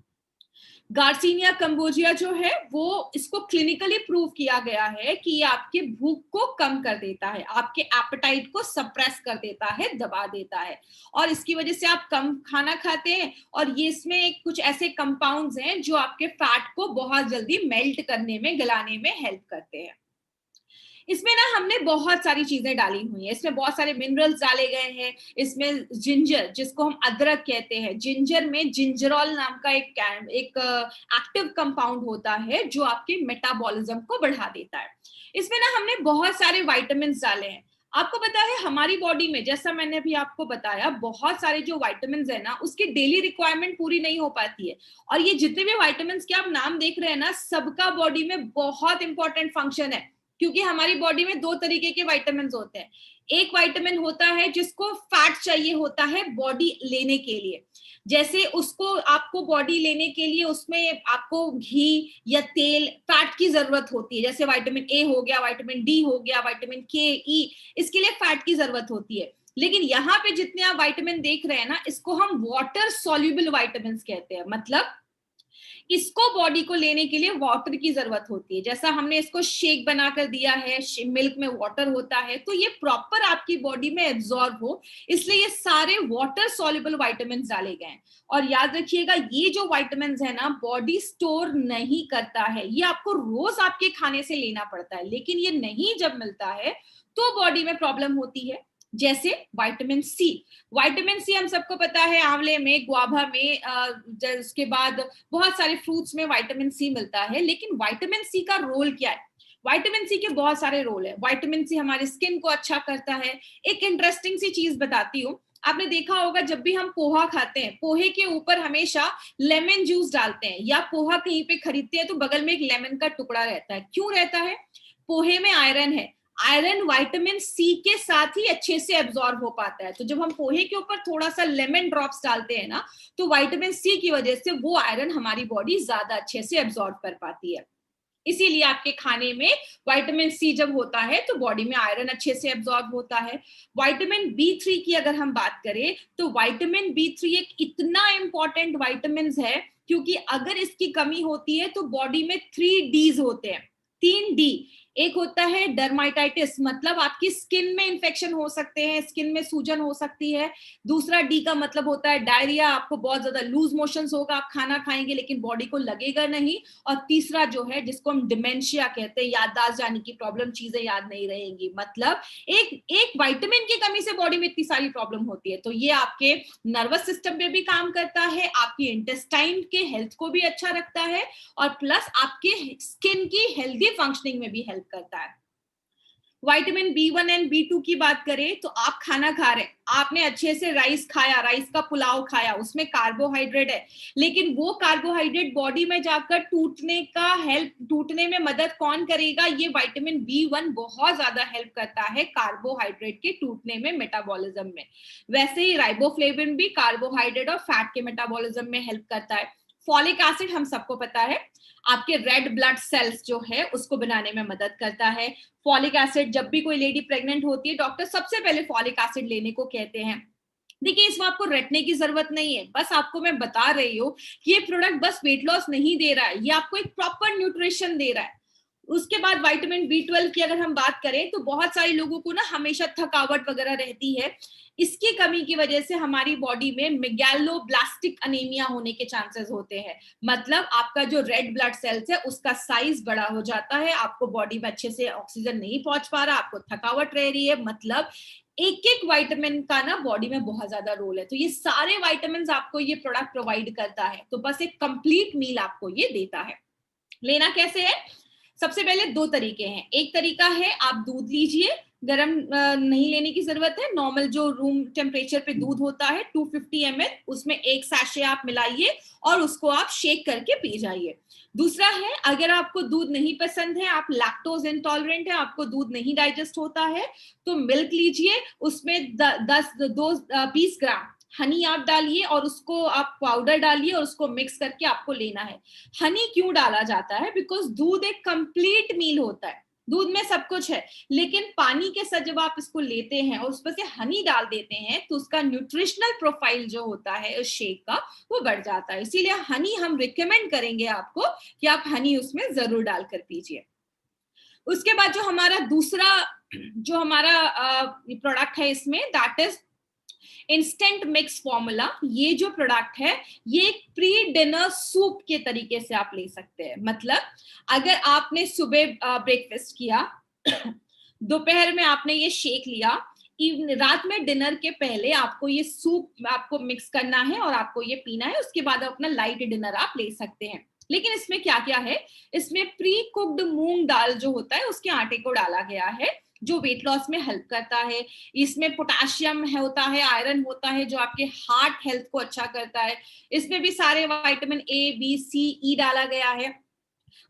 गार्सिनिया कंबोजिया जो है वो, इसको क्लिनिकली प्रूव किया गया है कि ये आपके भूख को कम कर देता है, आपके एपेटाइट को सप्रेस कर देता है, दबा देता है, और इसकी वजह से आप कम खाना खाते हैं। और ये इसमें कुछ ऐसे कंपाउंड्स हैं जो आपके फैट को बहुत जल्दी मेल्ट करने में, गलाने में हेल्प करते हैं। इसमें ना हमने बहुत सारी चीजें डाली हुई हैं, इसमें बहुत सारे मिनरल्स डाले गए हैं। इसमें जिंजर, जिसको हम अदरक कहते हैं, जिंजर में जिंजरॉल नाम का एक एक्टिव कंपाउंड होता है जो आपके मेटाबॉलिज्म को बढ़ा देता है। इसमें ना हमने बहुत सारे विटामिन डाले हैं। आपको पता है हमारी बॉडी में, जैसा मैंने अभी आपको बताया, बहुत सारे जो विटामिन है ना, उसकी डेली रिक्वायरमेंट पूरी नहीं हो पाती है। और ये जितने भी विटामिन के आप नाम देख रहे हैं ना, सबका बॉडी में बहुत इंपॉर्टेंट फंक्शन है, क्योंकि हमारी बॉडी में दो तरीके के विटामिन होते हैं। एक विटामिन होता है जिसको फैट चाहिए होता है बॉडी लेने के लिए, जैसे उसको, आपको बॉडी लेने के लिए उसमें आपको घी या तेल, फैट की जरूरत होती है। जैसे विटामिन ए हो गया, विटामिन डी हो गया, विटामिन के, ई, इसके लिए फैट की जरूरत होती है। लेकिन यहाँ पे जितने आप विटामिन देख रहे हैं ना, इसको हम वाटर सॉल्युबल विटामिन कहते हैं। मतलब इसको बॉडी को लेने के लिए वाटर की जरूरत होती है। जैसा हमने इसको शेक बनाकर दिया है, मिल्क में वाटर होता है, तो ये प्रॉपर आपकी बॉडी में एब्जॉर्ब हो, इसलिए ये सारे वाटर सॉल्युबल विटामिन डाले गए हैं। और याद रखिएगा, ये जो विटामिन है ना, बॉडी स्टोर नहीं करता है, ये आपको रोज आपके खाने से लेना पड़ता है। लेकिन ये नहीं जब मिलता है तो बॉडी में प्रॉब्लम होती है। जैसे विटामिन सी हम सबको पता है, आंवले में, गुआभा में, इसके बाद बहुत सारे फ्रूट्स में विटामिन सी मिलता है। लेकिन विटामिन सी का रोल क्या है? विटामिन सी के बहुत सारे रोल है। विटामिन सी हमारी स्किन को अच्छा करता है। एक इंटरेस्टिंग सी चीज बताती हूँ, आपने देखा होगा जब भी हम पोहा खाते हैं, पोहे के ऊपर हमेशा लेमन जूस डालते हैं, या पोहा कहीं पे खरीदते हैं तो बगल में एक लेमन का टुकड़ा रहता है। क्यों रहता है? पोहे में आयरन है, आयरन विटामिन सी के साथ ही अच्छे से एब्जॉर्ब हो पाता है। तो जब हम पोहे के ऊपर थोड़ा सा लेमन ड्रॉप्स डालते हैं ना, तो विटामिन सी की वजह से वो आयरन हमारी बॉडी ज्यादा अच्छे से एब्जॉर्ब कर पाती है। इसीलिए आपके खाने में विटामिन सी जब होता है तो बॉडी में आयरन अच्छे से एब्जॉर्ब होता है। विटामिन बी3 की अगर हम बात करें, तो विटामिन बी3 एक इतना इंपॉर्टेंट विटामिन है, क्योंकि अगर इसकी कमी होती है तो बॉडी में 3 Ds होते हैं, 3 D। एक होता है डर्माटाइटिस, मतलब आपकी स्किन में इंफेक्शन हो सकते हैं, स्किन में सूजन हो सकती है। दूसरा डी का मतलब होता है डायरिया, आपको बहुत ज्यादा लूज मोशंस होगा, आप खाना खाएंगे लेकिन बॉडी को लगेगा नहीं। और तीसरा जो है, जिसको हम डिमेंशिया कहते हैं, याददाश्त जाने की प्रॉब्लम, चीजें याद नहीं रहेंगी। मतलब एक विटामिन की कमी से बॉडी में इतनी सारी प्रॉब्लम होती है। तो ये आपके नर्वस सिस्टम पे भी काम करता है, आपकी इंटेस्टाइन के हेल्थ को भी अच्छा रखता है, और प्लस आपके स्किन की हेल्दी फंक्शनिंग में भी हेल्प करता है। विटामिन बी1 एंड बी2 की बात करें, तो आप खाना खा रहे हैं, आपने अच्छे से राइस खाया, राइस का पुलाव खाया, उसमें कार्बोहाइड्रेट है, लेकिन वो कार्बोहाइड्रेट बॉडी में जाकर टूटने में मदद कौन करेगा? ये विटामिन बी1 बहुत ज्यादा हेल्प करता है कार्बोहाइड्रेट के टूटने में, मेटाबॉलिज्म में। वैसे ही राइबोफ्लेविन भी कार्बोहाइड्रेट और फैट के मेटाबॉलिज्म में हेल्प करता है। फॉलिक एसिड हम सबको पता है, आपके रेड ब्लड सेल्स जो है उसको बनाने में मदद करता है। फॉलिक एसिड, जब भी कोई लेडी प्रेग्नेंट होती है, डॉक्टर सबसे पहले फॉलिक एसिड लेने को कहते हैं। देखिए, इसमें आपको रटने की जरूरत नहीं है, बस आपको मैं बता रही हूँ कि ये प्रोडक्ट बस वेट लॉस नहीं दे रहा है, ये आपको एक प्रॉपर न्यूट्रिशन दे रहा है। उसके बाद विटामिन बी12 की अगर हम बात करें, तो बहुत सारे लोगों को ना हमेशा थकावट वगैरह रहती है। इसकी कमी की वजह से हमारी बॉडी में मेगैलोब्लास्टिक अनीमिया होने के चांसेस होते हैं। मतलब आपका जो रेड ब्लड सेल्स है उसका साइज बड़ा हो जाता है, आपको बॉडी में अच्छे से ऑक्सीजन नहीं पहुंच पा रहा, आपको थकावट रह रही है। मतलब एक एक विटामिन का ना बॉडी में बहुत ज्यादा रोल है। तो ये सारे विटामिन आपको ये प्रोडक्ट प्रोवाइड करता है। तो बस एक कंप्लीट मील आपको ये देता है। लेना कैसे है? सबसे पहले दो तरीके हैं। एक तरीका है आप दूध लीजिए, गरम नहीं लेने की जरूरत है। नॉर्मल जो रूम टेम्परेचर पे दूध होता है 250 ml, उसमें एक सैशे आप मिलाइए और उसको आप शेक करके पी जाइए। दूसरा है, अगर आपको दूध नहीं पसंद है, आप लैक्टोज इंटॉलरेंट है, आपको दूध नहीं डाइजेस्ट होता है, तो मिल्क लीजिए, उसमें 20 ग्राम हनी आप डालिए और उसको आप पाउडर डालिए और उसको मिक्स करके आपको लेना है। हनी क्यों डाला जाता है? बिकॉज दूध एक कंप्लीट मील होता है, दूध में सब कुछ है, लेकिन पानी के साथ जब आप इसको लेते हैं और उस पर से हनी डाल देते हैं तो उसका न्यूट्रिशनल प्रोफाइल जो होता है उस शेक का वो बढ़ जाता है। इसीलिए हनी हम रिकमेंड करेंगे आपको कि आप हनी उसमें जरूर डालकर पीजिए। उसके बाद जो हमारा दूसरा जो हमारा प्रोडक्ट है इसमें, that is instant mix formula. ये जो प्रोडक्ट है ये एक प्री डिनर सूप के तरीके से आप ले सकते हैं। मतलब अगर आपने सुबह ब्रेकफास्ट किया, दोपहर में आपने ये शेक लिया, रात में डिनर के पहले आपको ये सूप आपको मिक्स करना है और आपको ये पीना है, उसके बाद अपना लाइट डिनर आप ले सकते हैं। लेकिन इसमें क्या क्या है, इसमें प्री कुक्ड मूंग दाल जो होता है उसके आटे को डाला गया है, जो वेट लॉस में हेल्प करता है। इसमें पोटेशियम होता है, आयरन होता है, जो आपके हार्ट हेल्थ को अच्छा करता है। इसमें भी सारे विटामिन ए बी सी ई डाला गया है।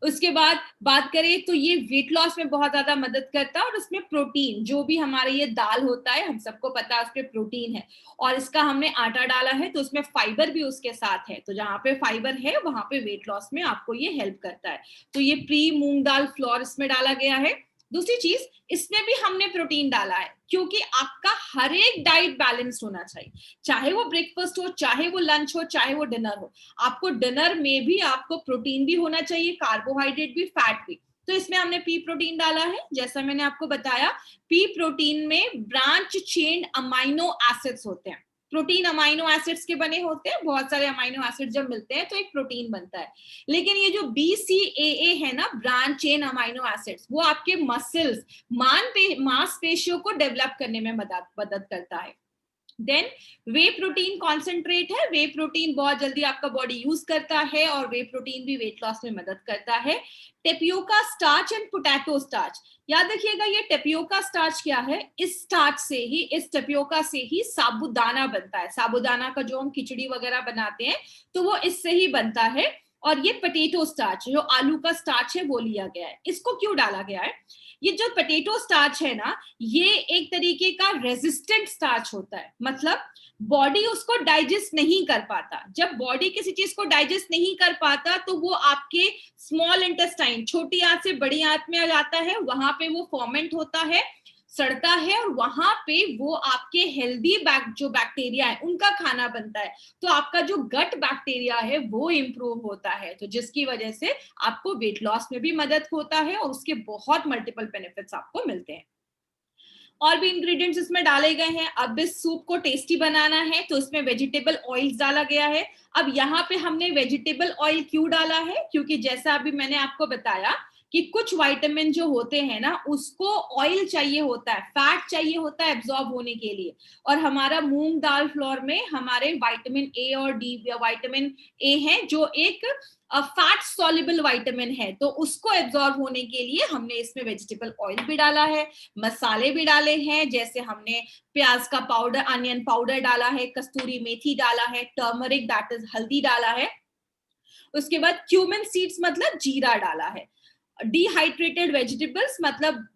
उसके बाद बात करें तो ये वेट लॉस में बहुत ज्यादा मदद करता है। और इसमें प्रोटीन, जो भी हमारे ये दाल होता है हम सबको पता है उसमें प्रोटीन है, और इसका हमने आटा डाला है तो उसमें फाइबर भी उसके साथ है, तो जहाँ पे फाइबर है वहां पे वेट लॉस में आपको ये हेल्प करता है। तो ये प्री मूंग दाल फ्लोर इसमें डाला गया है। दूसरी चीज, इसमें भी हमने प्रोटीन डाला है, क्योंकि आपका हर एक डाइट बैलेंस्ड होना चाहिए, चाहे वो ब्रेकफास्ट हो, चाहे वो लंच हो, चाहे वो डिनर हो। आपको डिनर में भी आपको प्रोटीन भी होना चाहिए, कार्बोहाइड्रेट भी, फैट भी। तो इसमें हमने पी प्रोटीन डाला है। जैसा मैंने आपको बताया, पी प्रोटीन में ब्रांच चेन अमाइनो एसिड्स होते हैं। प्रोटीन अमाइनो एसिड्स के बने होते हैं, बहुत सारे अमाइनो एसिड जब मिलते हैं तो एक प्रोटीन बनता है। लेकिन ये जो BCAA है ना, ब्रांच चेन अमाइनो एसिड्स, वो आपके मसल्स, मांसपेशियों को डेवलप करने में मदद करता है। देन वे प्रोटीन कॉन्सेंट्रेट है। वे प्रोटीन बहुत जल्दी आपका बॉडी यूज करता है और वे प्रोटीन भी वेट लॉस में मदद करता है। Tapioca starch and potato starch, याद रखिएगा ये टेपियोका स्टार्च क्या है, इस स्टार्च से ही, इस टेपियोका से ही साबूदाना बनता है। साबूदाना का जो हम खिचड़ी वगैरह बनाते हैं तो वो इससे ही बनता है। और ये पोटैटो स्टार्च, जो आलू का स्टार्च है, वो लिया गया है। इसको क्यों डाला गया है? ये जो पोटैटो स्टार्च है ना, ये एक तरीके का रेजिस्टेंट स्टार्च होता है। मतलब बॉडी उसको डाइजेस्ट नहीं कर पाता। जब बॉडी किसी चीज को डाइजेस्ट नहीं कर पाता तो वो आपके स्मॉल इंटेस्टाइन, छोटी आंत से बड़ी आंत में आ जाता है, वहां पे वो फॉर्मेंट होता है, सड़ता है, और वहां पे वो आपके हेल्दी जो बैक्टीरिया है उनका खाना बनता है। तो आपका जो गट बैक्टीरिया है वो इंप्रूव होता है, तो जिसकी वजह से आपको वेट लॉस में भी मदद होता है और उसके बहुत मल्टीपल बेनिफिट्स आपको मिलते हैं। और भी इंग्रेडिएंट्स इसमें डाले गए हैं। अब इस सूप को टेस्टी बनाना है तो इसमें वेजिटेबल ऑयल्स डाला गया है। अब यहाँ पे हमने वेजिटेबल ऑयल क्यों डाला है? क्योंकि जैसा अभी मैंने आपको बताया कि कुछ विटामिन जो होते हैं ना, उसको ऑयल चाहिए होता है, फैट चाहिए होता है एब्जॉर्ब होने के लिए। और हमारा मूंग दाल फ्लोर में हमारे विटामिन ए और डी, विटामिन ए है जो एक फैट सॉल्युबल विटामिन है, तो उसको एब्जॉर्ब होने के लिए हमने इसमें वेजिटेबल ऑयल भी डाला है। मसाले भी डाले हैं, जैसे हमने प्याज का पाउडर, अनियन पाउडर डाला है, कस्तूरी मेथी डाला है, टर्मरिक दैट इज हल्दी डाला है। उसके बाद क्यूमिन सीड्स मतलब जीरा डाला है। डिहाइड्रेटेड वेजिटेबल्स मतलब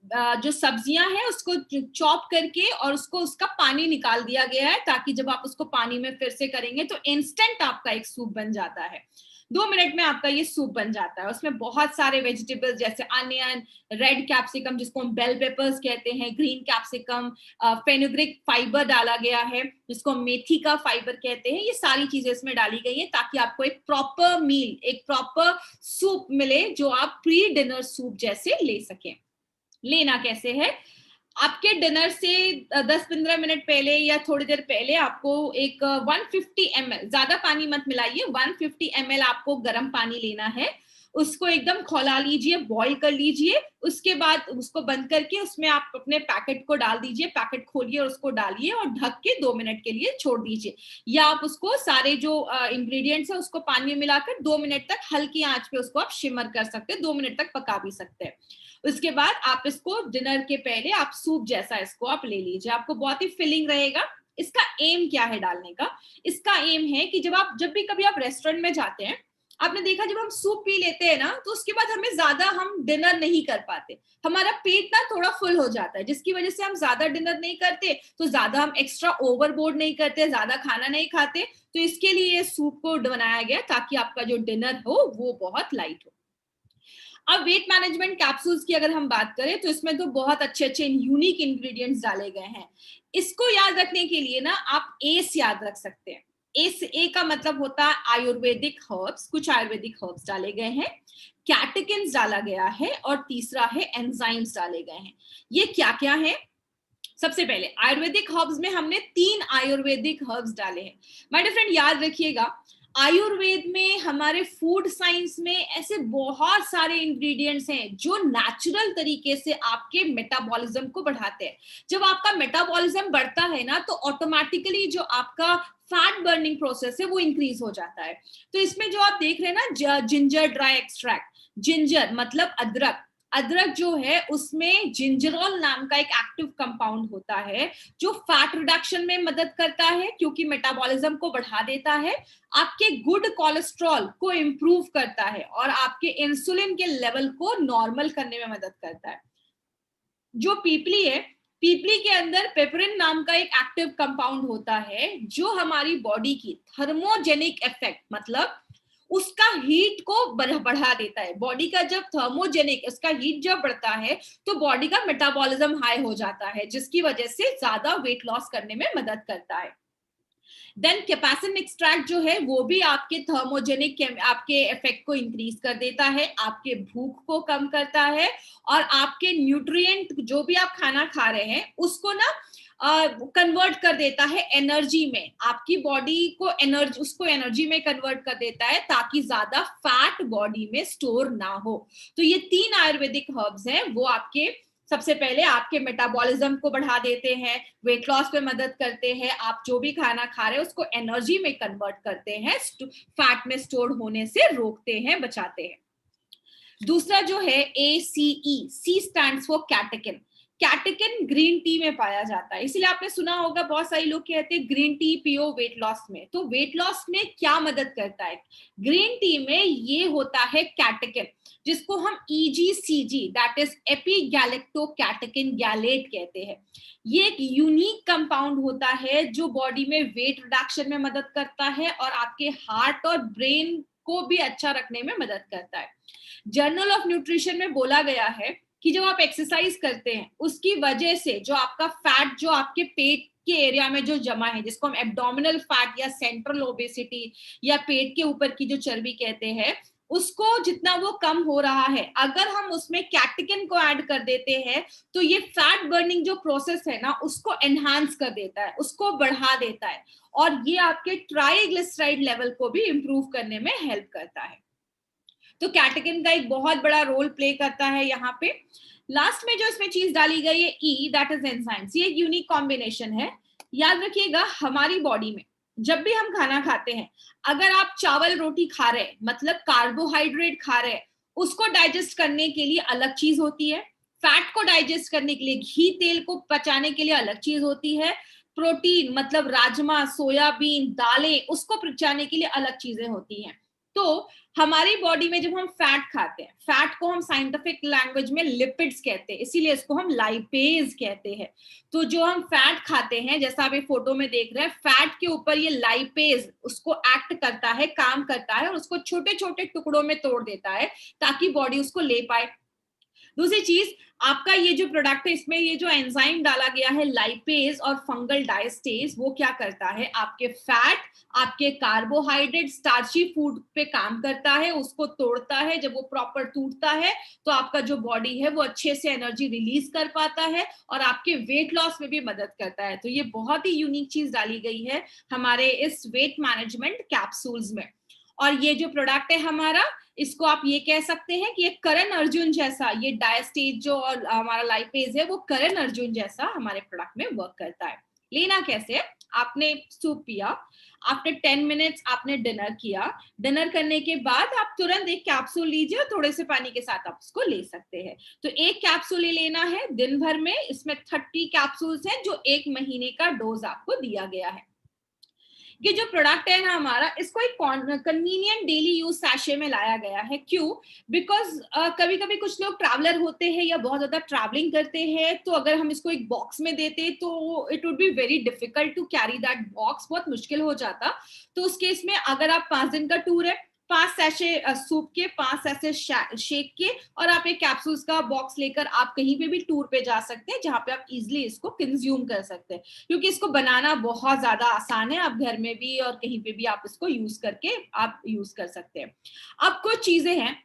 जो सब्जियां हैं उसको चॉप करके और उसको उसका पानी निकाल दिया गया है, ताकि जब आप उसको पानी में फिर से करेंगे तो इंस्टेंट आपका एक सूप बन जाता है। 2 मिनट में आपका ये सूप बन जाता है। उसमें बहुत सारे वेजिटेबल्स जैसे अनियन, रेड कैप्सिकम जिसको हम बेल पेपर्स कहते हैं, ग्रीन कैप्सिकम, फेनुग्रिक फाइबर डाला गया है जिसको मेथी का फाइबर कहते हैं। ये सारी चीजें इसमें डाली गई है ताकि आपको एक प्रॉपर मील, एक प्रॉपर सूप मिले जो आप प्री डिनर सूप जैसे ले सकें। लेना कैसे है? आपके डिनर से 10-15 मिनट पहले या थोड़ी देर पहले आपको एक 150 ml, ज्यादा पानी मत मिलाइए, 150 ml आपको गर्म पानी लेना है। उसको एकदम खौला लीजिए, बॉईल कर लीजिए। उसके बाद उसको बंद करके उसमें आप अपने पैकेट को डाल दीजिए, पैकेट खोलिए और उसको डालिए और ढक के 2 मिनट के लिए छोड़ दीजिए। या आप उसको सारे जो इंग्रेडिएंट्स है उसको पानी में मिलाकर 2 मिनट तक हल्की आंच पे उसको आप शिमर कर सकते हैं, 2 मिनट तक पका भी सकते हैं। उसके बाद आप इसको डिनर के पहले आप सूप जैसा इसको आप ले लीजिए, आपको बहुत ही फिलिंग रहेगा। इसका एम क्या है डालने का? इसका एम है कि जब भी कभी आप रेस्टोरेंट में जाते हैं, आपने देखा जब हम सूप पी लेते हैं ना, तो उसके बाद हमें ज्यादा हम डिनर नहीं कर पाते, हमारा पेट ना थोड़ा फुल हो जाता है, जिसकी वजह से हम ज्यादा डिनर नहीं करते, तो ज्यादा हम एक्स्ट्रा ओवरबोर्ड नहीं करते, ज्यादा खाना नहीं खाते। तो इसके लिए ये सूप को बनाया गया ताकि आपका जो डिनर हो वो बहुत लाइट हो। अब वेट मैनेजमेंट कैप्सूल्स की अगर हम बात करें तो इसमें तो बहुत अच्छे अच्छे यूनिक इंग्रेडिएंट्स डाले गए हैं। इसको याद रखने के लिए ना आप एस याद रख सकते हैं। ए का मतलब होता है आयुर्वेदिक हर्ब्स, कुछ आयुर्वेदिक हर्ब्स डाले गए हैं, कैटेकिन्स डाला गया है, और तीसरा है एंजाइम्स डाले गए हैं। ये क्या क्या है? सबसे पहले आयुर्वेदिक हर्ब्स में हमने 3 आयुर्वेदिक हर्ब्स डाले हैं। माय डियर फ्रेंड, याद रखिएगा, आयुर्वेद में, हमारे फूड साइंस में ऐसे बहुत सारे इंग्रेडिएंट्स हैं जो नेचुरल तरीके से आपके मेटाबॉलिज्म को बढ़ाते हैं। जब आपका मेटाबॉलिज्म बढ़ता है ना, तो ऑटोमेटिकली जो आपका फैट बर्निंग प्रोसेस है वो इंक्रीज हो जाता है। तो इसमें जो आप देख रहे हैं ना, जिंजर ड्राई एक्सट्रैक्ट, जिंजर मतलब अदरक, अदरक जो है उसमें जिंजरॉल नाम का एक एक्टिव कंपाउंड होता है जो फैट रिडक्शन में मदद करता है, क्योंकि मेटाबॉलिज्म को बढ़ा देता है, आपके गुड कोलेस्ट्रॉल को इंप्रूव करता है, और आपके इंसुलिन के लेवल को नॉर्मल करने में मदद करता है। जो पीपली है, पीपली के अंदर पेपरिन नाम का एक एक्टिव कंपाउंड होता है जो हमारी बॉडी की थर्मोजेनिक इफेक्ट, मतलब उसका हीट को बढ़ा देता है। बॉडी का जब थर्मोजेनिक, इसका हीट जब बढ़ता है तो बॉडी का मेटाबॉलिज्म हाई हो जाता है, जिसकी वजह से ज्यादा वेट लॉस करने में मदद करता है। देन कैप्साइसिन एक्सट्रैक्ट जो है वो भी आपके थर्मोजेनिक, आपके इफेक्ट को इंक्रीज कर देता है, आपके भूख को कम करता है, और आपके न्यूट्रिएंट जो भी आप खाना खा रहे हैं उसको ना कन्वर्ट कर देता है एनर्जी में, आपकी बॉडी को एनर्जी, उसको एनर्जी में कन्वर्ट कर देता है ताकि ज्यादा फैट बॉडी में स्टोर ना हो। तो ये 3 आयुर्वेदिक हर्ब्स हैं, वो आपके सबसे पहले आपके मेटाबॉलिज्म को बढ़ा देते हैं, वेट लॉस में मदद करते हैं, आप जो भी खाना खा रहे हैं उसको एनर्जी में कन्वर्ट करते हैं, फैट में स्टोर होने से रोकते हैं, बचाते हैं। दूसरा जो है ACE, C stands for catechin. Catechin green tea में पाया जाता है, इसलिए आपने सुना होगा बहुत सारे लोग कहते हैं ग्रीन टी पियो वेट लॉस में। तो वेट लॉस में क्या मदद करता है? ग्रीन टी में ये होता है कैटेकिन, जिसको हम EGCG, दैट इज एपिगैलेक्टोकैटेकिन गैलेट कहते हैं। ये एक यूनिक कंपाउंड होता है जो बॉडी में वेट रिडक्शन में मदद करता है और आपके हार्ट और ब्रेन को भी अच्छा रखने में मदद करता है। जर्नल ऑफ न्यूट्रिशन में बोला गया है कि जब आप एक्सरसाइज करते हैं उसकी वजह से जो आपका फैट जो आपके पेट के एरिया में जो जमा है, जिसको हम एब्डोमिनल फैट या सेंट्रल ओबेसिटी या पेट के ऊपर की जो चर्बी कहते हैं, उसको जितना वो कम हो रहा है, अगर हम उसमें कैटेकिन को ऐड कर देते हैं तो ये फैट बर्निंग जो प्रोसेस है ना उसको एनहांस कर देता है, उसको बढ़ा देता है, और ये आपके ट्राइग्लिसराइड लेवल को भी इंप्रूव करने में हेल्प करता है। तो कैटेकिन का एक बहुत बड़ा रोल प्ले करता है यहाँ पे। लास्ट में जो इसमें चीज डाली गई है E, दैट इज एंजाइम्स। ये एक यूनिक कॉम्बिनेशन है। याद रखिएगा, हमारी बॉडी में जब भी हम खाना खाते हैं, अगर आप चावल रोटी खा रहे हैं मतलब कार्बोहाइड्रेट खा रहे हैं, उसको डाइजेस्ट करने के लिए अलग चीज होती है, फैट को डाइजेस्ट करने के लिए, घी तेल को पचाने के लिए अलग चीज होती है, प्रोटीन मतलब राजमा, सोयाबीन, दालें, उसको पचाने के लिए अलग चीजें होती हैं। तो हमारी बॉडी में जब हम फैट खाते हैं, फैट को हम साइंटिफिक लैंग्वेज में लिपिड्स कहते हैं, इसीलिए इसको हम लाइपेज कहते हैं। तो जो हम फैट खाते हैं, जैसा आप ये फोटो में देख रहे हैं, फैट के ऊपर ये लाइपेज उसको एक्ट करता है, काम करता है, और उसको छोटे छोटे टुकड़ों में तोड़ देता है ताकि बॉडी उसको ले पाए। दूसरी चीज, आपका ये जो प्रोडक्ट है इसमें ये जो एंजाइम डाला गया है लाइपेज और फंगल डायस्टेज, वो क्या करता है, आपके फैट, आपके कार्बोहाइड्रेट, स्टार्ची फूड पे काम करता है, उसको तोड़ता है। जब वो प्रॉपर टूटता है तो आपका जो बॉडी है वो अच्छे से एनर्जी रिलीज कर पाता है और आपके वेट लॉस में भी मदद करता है। तो ये बहुत ही यूनिक चीज डाली गई है हमारे इस वेट मैनेजमेंट कैप्सूल्स में। और ये जो प्रोडक्ट है हमारा, इसको आप ये कह सकते हैं कि ये करण अर्जुन जैसा, ये डायस्टेज जो और हमारा लाइपेज है वो करण अर्जुन जैसा हमारे प्रोडक्ट में वर्क करता है। लेना कैसे है, आपने सूप पिया, आफ्टर 10 मिनट्स आपने डिनर किया, डिनर करने के बाद आप तुरंत एक कैप्सूल लीजिए और थोड़े से पानी के साथ आप उसको ले सकते हैं। तो एक कैप्सूल ही लेना है दिन भर में, इसमें 30 कैप्सूल्स हैं जो 1 महीने का डोज आपको दिया गया है। ये जो प्रोडक्ट है ना हमारा, इसको एक कन्वीनियंट डेली यूज सैशे में लाया गया है। क्यों? बिकॉज कभी कभी कुछ लोग ट्रैवलर होते हैं या बहुत ज्यादा ट्रैवलिंग करते हैं, तो अगर हम इसको एक बॉक्स में देते तो it would be very difficult to carry that box, बहुत मुश्किल हो जाता। तो उस केस में अगर आप 5 दिन का टूर है, 5 सैशे सूप के, 5 सैशे शेक के, और आप एक कैप्सूल्स का बॉक्स लेकर आप कहीं पे भी टूर पे जा सकते हैं, जहां पे आप इजिली इसको कंज्यूम कर सकते हैं। क्योंकि इसको बनाना बहुत ज्यादा आसान है, आप घर में भी और कहीं पे भी आप इसको यूज करके आप यूज कर सकते हैं। अब कुछ चीजें हैं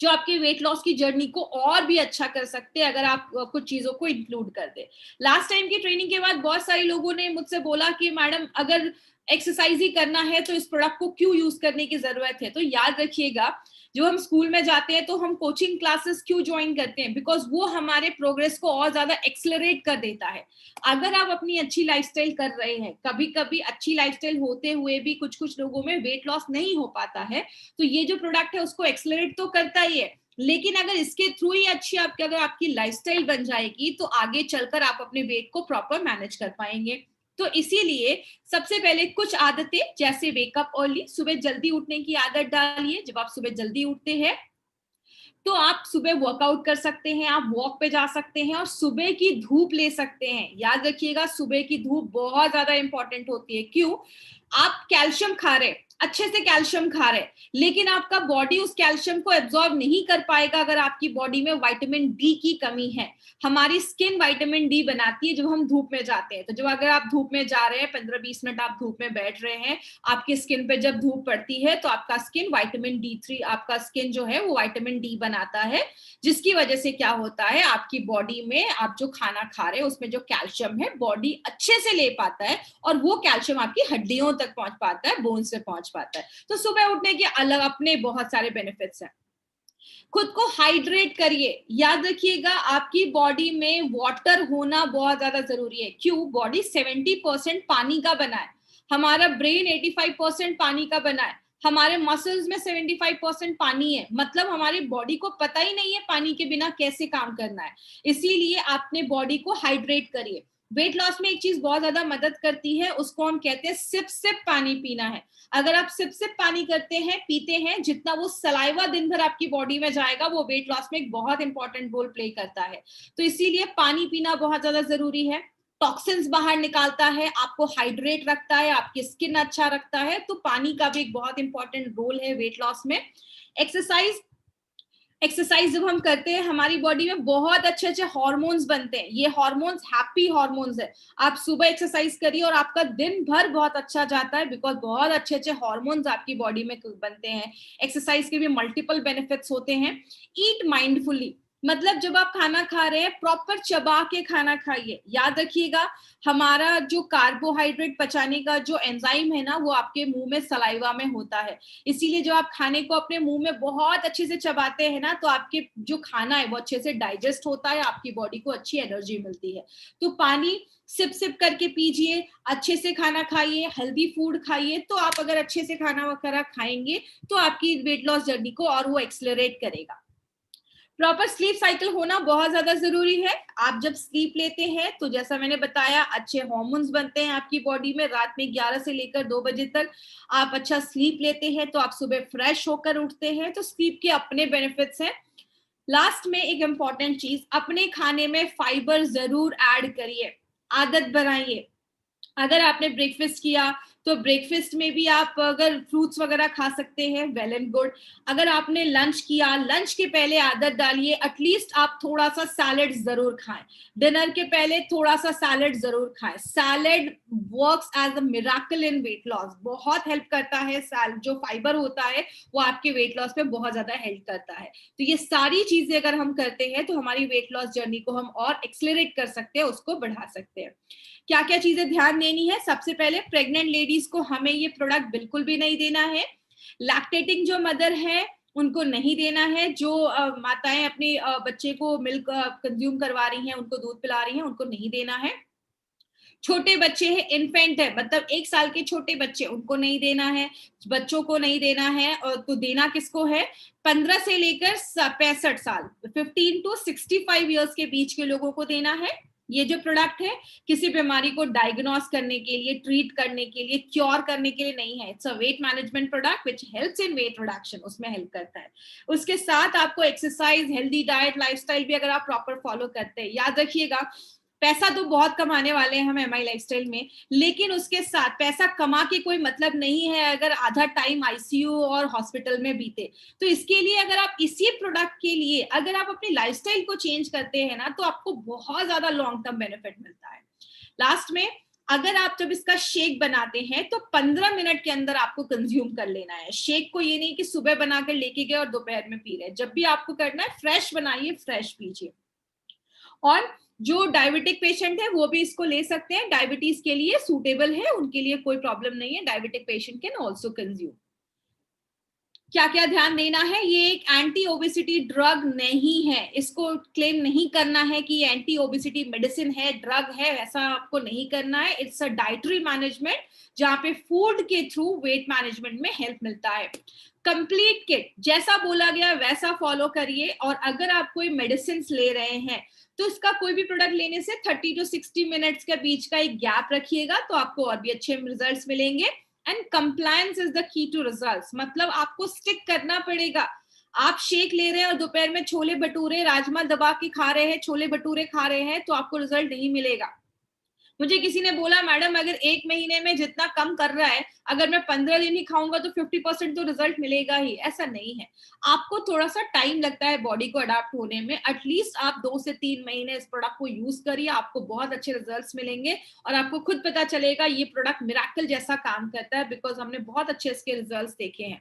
जो आपकी वेट लॉस की जर्नी को और भी अच्छा कर सकते हैं अगर आप कुछ चीजों को इंक्लूड कर दे। लास्ट टाइम की ट्रेनिंग के बाद बहुत सारे लोगों ने मुझसे बोला कि मैडम अगर एक्सरसाइज ही करना है तो इस प्रोडक्ट को क्यों यूज करने की जरूरत है? तो याद रखिएगा, जो हम स्कूल में जाते हैं तो हम कोचिंग क्लासेस क्यों ज्वाइन करते हैं? बिकॉज वो हमारे प्रोग्रेस को और ज्यादा एक्सेलरेट कर देता है। अगर आप अपनी अच्छी लाइफस्टाइल कर रहे हैं, कभी कभी अच्छी लाइफस्टाइल होते हुए भी कुछ कुछ लोगों में वेट लॉस नहीं हो पाता है, तो ये जो प्रोडक्ट है उसको एक्सेलरेट तो करता ही है, लेकिन अगर इसके थ्रू ही अच्छी आपकी अगर आपकी लाइफस्टाइल बन जाएगी तो आगे चलकर आप अपने वेट को प्रॉपर मैनेज कर पाएंगे। तो इसीलिए सबसे पहले कुछ आदतें, जैसे वेकअप अर्ली, सुबह जल्दी उठने की आदत डालिए। जब आप सुबह जल्दी उठते हैं तो आप सुबह वर्कआउट कर सकते हैं, आप वॉक पे जा सकते हैं और सुबह की धूप ले सकते हैं। याद रखिएगा, सुबह की धूप बहुत ज्यादा इंपॉर्टेंट होती है। क्यों? आप कैल्शियम खा रहे, अच्छे से कैल्शियम खा रहे, लेकिन आपका बॉडी उस कैल्शियम को एब्जॉर्ब नहीं कर पाएगा अगर आपकी बॉडी में विटामिन डी की कमी है। हमारी स्किन विटामिन डी बनाती है जब हम धूप में जाते हैं। तो जब अगर आप धूप में जा रहे हैं, 15-20 मिनट आप धूप में बैठ रहे हैं, आपकी स्किन पे जब धूप पड़ती है तो आपका स्किन विटामिन D3, आपका स्किन जो है वो विटामिन डी बनाता है, जिसकी वजह से क्या होता है, आपकी बॉडी में आप जो खाना खा रहे हैं उसमें जो कैल्शियम है बॉडी अच्छे से ले पाता है, और वो कैल्शियम आपकी हड्डियों तक पहुंच पाता है, बोन से पहुंच पाता है। तो सुबह उठने के अलग अपने बहुत सारे बेनिफिट्स हैं। खुद को हाइड्रेट करिए। याद रखिएगा, आपकी बॉडी में वाटर होना बहुत ज्यादा जरूरी है। क्यों? बॉडी 70% पानी का बना है, हमारा ब्रेन 85% पानी का बना है, हमारे मसल्स में 75% पानी है। मतलब हमारी बॉडी को पता ही नहीं है पानी के बिना कैसे काम करना है। इसीलिए आपने बॉडी को हाइड्रेट करिए। वेट लॉस में एक चीज बहुत ज्यादा मदद करती है, उसको हम कहते हैं सिप सिप पानी पीना है। अगर आप सिप सिप पानी करते हैं, पीते हैं, जितना वो सलाइवा दिन भर आपकी बॉडी में जाएगा वो वेट लॉस में एक बहुत इंपॉर्टेंट रोल प्ले करता है। तो इसीलिए पानी पीना बहुत ज्यादा जरूरी है। टॉक्सिन्स बाहर निकालता है, आपको हाइड्रेट रखता है, आपकी स्किन अच्छा रखता है। तो पानी का भी एक बहुत इंपॉर्टेंट रोल है वेट लॉस में। एक्सरसाइज एक्सरसाइज जब हम करते हैं, हमारी बॉडी में बहुत अच्छे अच्छे हार्मोन्स बनते हैं। ये हार्मोन्स हैप्पी हार्मोन्स है। आप सुबह एक्सरसाइज करिए और आपका दिन भर बहुत अच्छा जाता है, बिकॉज बहुत अच्छे अच्छे हार्मोन्स आपकी बॉडी में बनते हैं। एक्सरसाइज के भी मल्टीपल बेनिफिट्स होते हैं। ईट माइंडफुली, मतलब जब आप खाना खा रहे हैं प्रॉपर चबा के खाना खाइए। याद रखिएगा, हमारा जो कार्बोहाइड्रेट पचाने का जो एंजाइम है ना, वो आपके मुंह में सलाइवा में होता है। इसीलिए जब आप खाने को अपने मुंह में बहुत अच्छे से चबाते हैं ना, तो आपके जो खाना है वो अच्छे से डाइजेस्ट होता है, आपकी बॉडी को अच्छी एनर्जी मिलती है। तो पानी सिप सिप करके पीजिए, अच्छे से खाना खाइए, हेल्दी फूड खाइए। तो आप अगर अच्छे से खाना वगैरह खाएंगे तो आपकी वेट लॉस जर्नी को और वो एक्सेलरेट करेगा। प्रॉपर स्लीप साइकिल होना बहुत ज्यादा जरूरी है। आप जब स्लीप लेते हैं तो जैसा मैंने बताया, अच्छे हार्मोन्स बनते हैं आपकी बॉडी में। रात में 11 से लेकर 2 बजे तक आप अच्छा स्लीप लेते हैं तो आप सुबह फ्रेश होकर उठते हैं। तो स्लीप के अपने बेनिफिट्स हैं। लास्ट में एक इंपॉर्टेंट चीज, अपने खाने में फाइबर जरूर ऐड करिए, आदत बनाइए। अगर आपने ब्रेकफास्ट किया तो ब्रेकफास्ट में भी आप अगर फ्रूट्स वगैरह खा सकते हैं, वेल एंड गुड। अगर आपने लंच किया, लंच के पहले आदत डालिए एटलीस्ट आप थोड़ा सा सैलेड जरूर खाएं। डिनर के पहले थोड़ा सा सैलेड जरूर खाएं। Salad works as a miracle in weight loss, बहुत हेल्प करता है। जो फाइबर होता है वो आपके वेट लॉस में बहुत ज्यादा हेल्प करता है। तो ये सारी चीजें अगर हम करते हैं तो हमारी वेट लॉस जर्नी को हम और एक्सेलरेट कर सकते हैं, उसको बढ़ा सकते हैं। क्या क्या चीजें ध्यान देनी है? सबसे पहले प्रेग्नेंट लेडीज को हमें ये प्रोडक्ट बिल्कुल भी नहीं देना है। लैक्टेटिंग जो मदर है उनको नहीं देना है। जो माताएं अपने बच्चे को मिल्क कंज्यूम करवा रही हैं, उनको दूध पिला रही हैं, उनको नहीं देना है। छोटे बच्चे हैं, इन्फेंट है, मतलब 1 साल के छोटे बच्चे, उनको नहीं देना है, बच्चों को नहीं देना है। और तो देना किसको है? 15 से लेकर 65 साल, 15 टू 65 ईयर्स के बीच के लोगों को देना है। ये जो प्रोडक्ट है किसी बीमारी को डायग्नोस करने के लिए, ट्रीट करने के लिए, क्योर करने के लिए नहीं है। It's a weight management product which helps in weight reduction, उसमें हेल्प करता है। उसके साथ आपको एक्सरसाइज, हेल्दी डाइट, लाइफस्टाइल भी अगर आप प्रॉपर फॉलो करते हैं, याद रखिएगा पैसा तो बहुत कमाने वाले हैं हम एमआई लाइफस्टाइल में, लेकिन उसके साथ पैसा कमा के कोई मतलब नहीं है अगर आधा टाइम आईसीयू और हॉस्पिटल में बीते। तो इसके लिए अगर आप इसी प्रोडक्ट के लिए अगर आप अपनी लाइफस्टाइल को चेंज करते हैं ना, तो आपको बहुत ज्यादा लॉन्ग टर्म बेनिफिट मिलता है। लास्ट में, अगर आप जब इसका शेक बनाते हैं तो 15 मिनट के अंदर आपको कंज्यूम कर लेना है। शेक को ये नहीं कि सुबह बनाकर लेके गए और दोपहर में पी रहे, जब भी आपको करना है फ्रेश बनाइए, फ्रेश पीजिए। और जो डायबिटिक पेशेंट है वो भी इसको ले सकते हैं, डायबिटीज के लिए सूटेबल है, उनके लिए कोई प्रॉब्लम नहीं है, diabetic patient can also consume. क्या क्या ध्यान देना है, ये एक एंटी ओबेसिटी ड्रग नहीं है, इसको क्लेम नहीं करना है कि एंटी ओबेसिटी मेडिसिन है, ड्रग है, ऐसा आपको नहीं करना है। इट्स अ डाइटरी मैनेजमेंट जहां पे फूड के थ्रू वेट मैनेजमेंट में हेल्प मिलता है। कंप्लीट किट, जैसा बोला गया वैसा फॉलो करिए। और अगर आप कोई मेडिसिन ले रहे हैं तो इसका कोई भी प्रोडक्ट लेने से 30 टू 60 मिनट्स के बीच का एक गैप रखिएगा, तो आपको और भी अच्छे रिजल्ट्स मिलेंगे। And compliance is the key to results, मतलब आपको स्टिक करना पड़ेगा। आप शेक ले रहे हैं और दोपहर में छोले भटूरे, राजमा दबा के खा रहे हैं, छोले भटूरे खा रहे हैं, तो आपको रिजल्ट नहीं मिलेगा। मुझे किसी ने बोला मैडम अगर 1 महीने में जितना कम कर रहा है, अगर मैं 15 दिन ही खाऊंगा तो 50% तो रिजल्ट मिलेगा ही, ऐसा नहीं है। आपको थोड़ा सा टाइम लगता है बॉडी को अडाप्ट होने में। एटलीस्ट आप 2 से 3 महीने इस प्रोडक्ट को यूज करिए, आपको बहुत अच्छे रिजल्ट्स मिलेंगे और आपको खुद पता चलेगा ये प्रोडक्ट मिरेकल जैसा काम करता है, बिकॉज हमने बहुत अच्छे इसके रिजल्ट्स देखे हैं।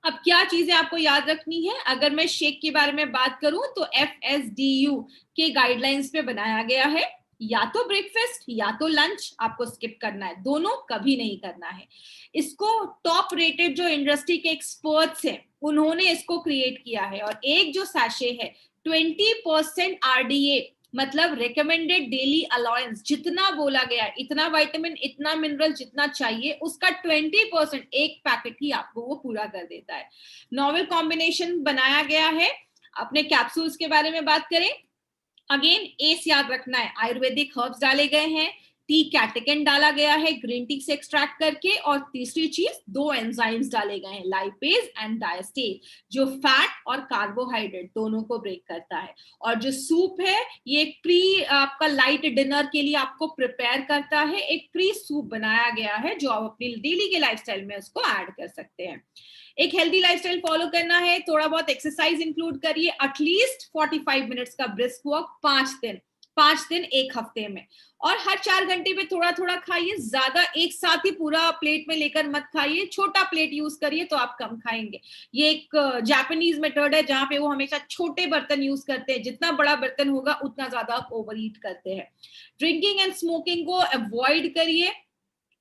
अब क्या चीजें आपको याद रखनी है, अगर मैं शेक के बारे में बात करूं तो FSDU के गाइडलाइंस पे बनाया गया है, या तो ब्रेकफास्ट या तो लंच आपको स्किप करना है, दोनों कभी नहीं करना है। इसको टॉप रेटेड जो इंडस्ट्री के एक्सपर्ट्स हैं उन्होंने इसको क्रिएट किया है। और एक जो सैशे है 20% RDA, मतलब रिकमेंडेड डेली अलाउंस, जितना बोला गया इतना विटामिन, इतना मिनरल जितना चाहिए, उसका 20% एक पैकेट ही आपको वो पूरा कर देता है। नॉवेल कॉम्बिनेशन बनाया गया है। अपने कैप्सूल्स के बारे में बात करें, अगेन एस याद रखना है, आयुर्वेदिक हर्ब्स डाले गए हैं, टी कैटेकिन डाला गया है ग्रीन टी से एक्सट्रैक्ट करके, और तीसरी चीज 2 एंजाइम्स डाले गए हैं, लाइपेज एंड डायस्टेज, जो फैट और कार्बोहाइड्रेट दोनों को ब्रेक करता है। और जो सूप है ये प्री आपका लाइट डिनर के लिए आपको प्रिपेयर करता है, एक प्री सूप बनाया गया है जो आप अपनी डेली के लाइफस्टाइल में उसको ऐड कर सकते हैं। एक हेल्दी लाइफस्टाइल फॉलो करना है, थोड़ा बहुत एक्सरसाइज इंक्लूड करिए, एटलीस्ट 45 मिनट्स का ब्रिस्क वॉक 5 दिन एक हफ्ते में, और हर 4 घंटे में थोड़ा थोड़ा खाइए, ज्यादा एक साथ ही पूरा प्लेट में लेकर मत खाइए, छोटा प्लेट यूज करिए तो आप कम खाएंगे। ये एक जापानीज मेथड है जहां पे वो हमेशा छोटे बर्तन यूज करते हैं, जितना बड़ा बर्तन होगा उतना ज्यादा आप ओवर ईट करते हैं। ड्रिंकिंग एंड स्मोकिंग को अवॉइड करिए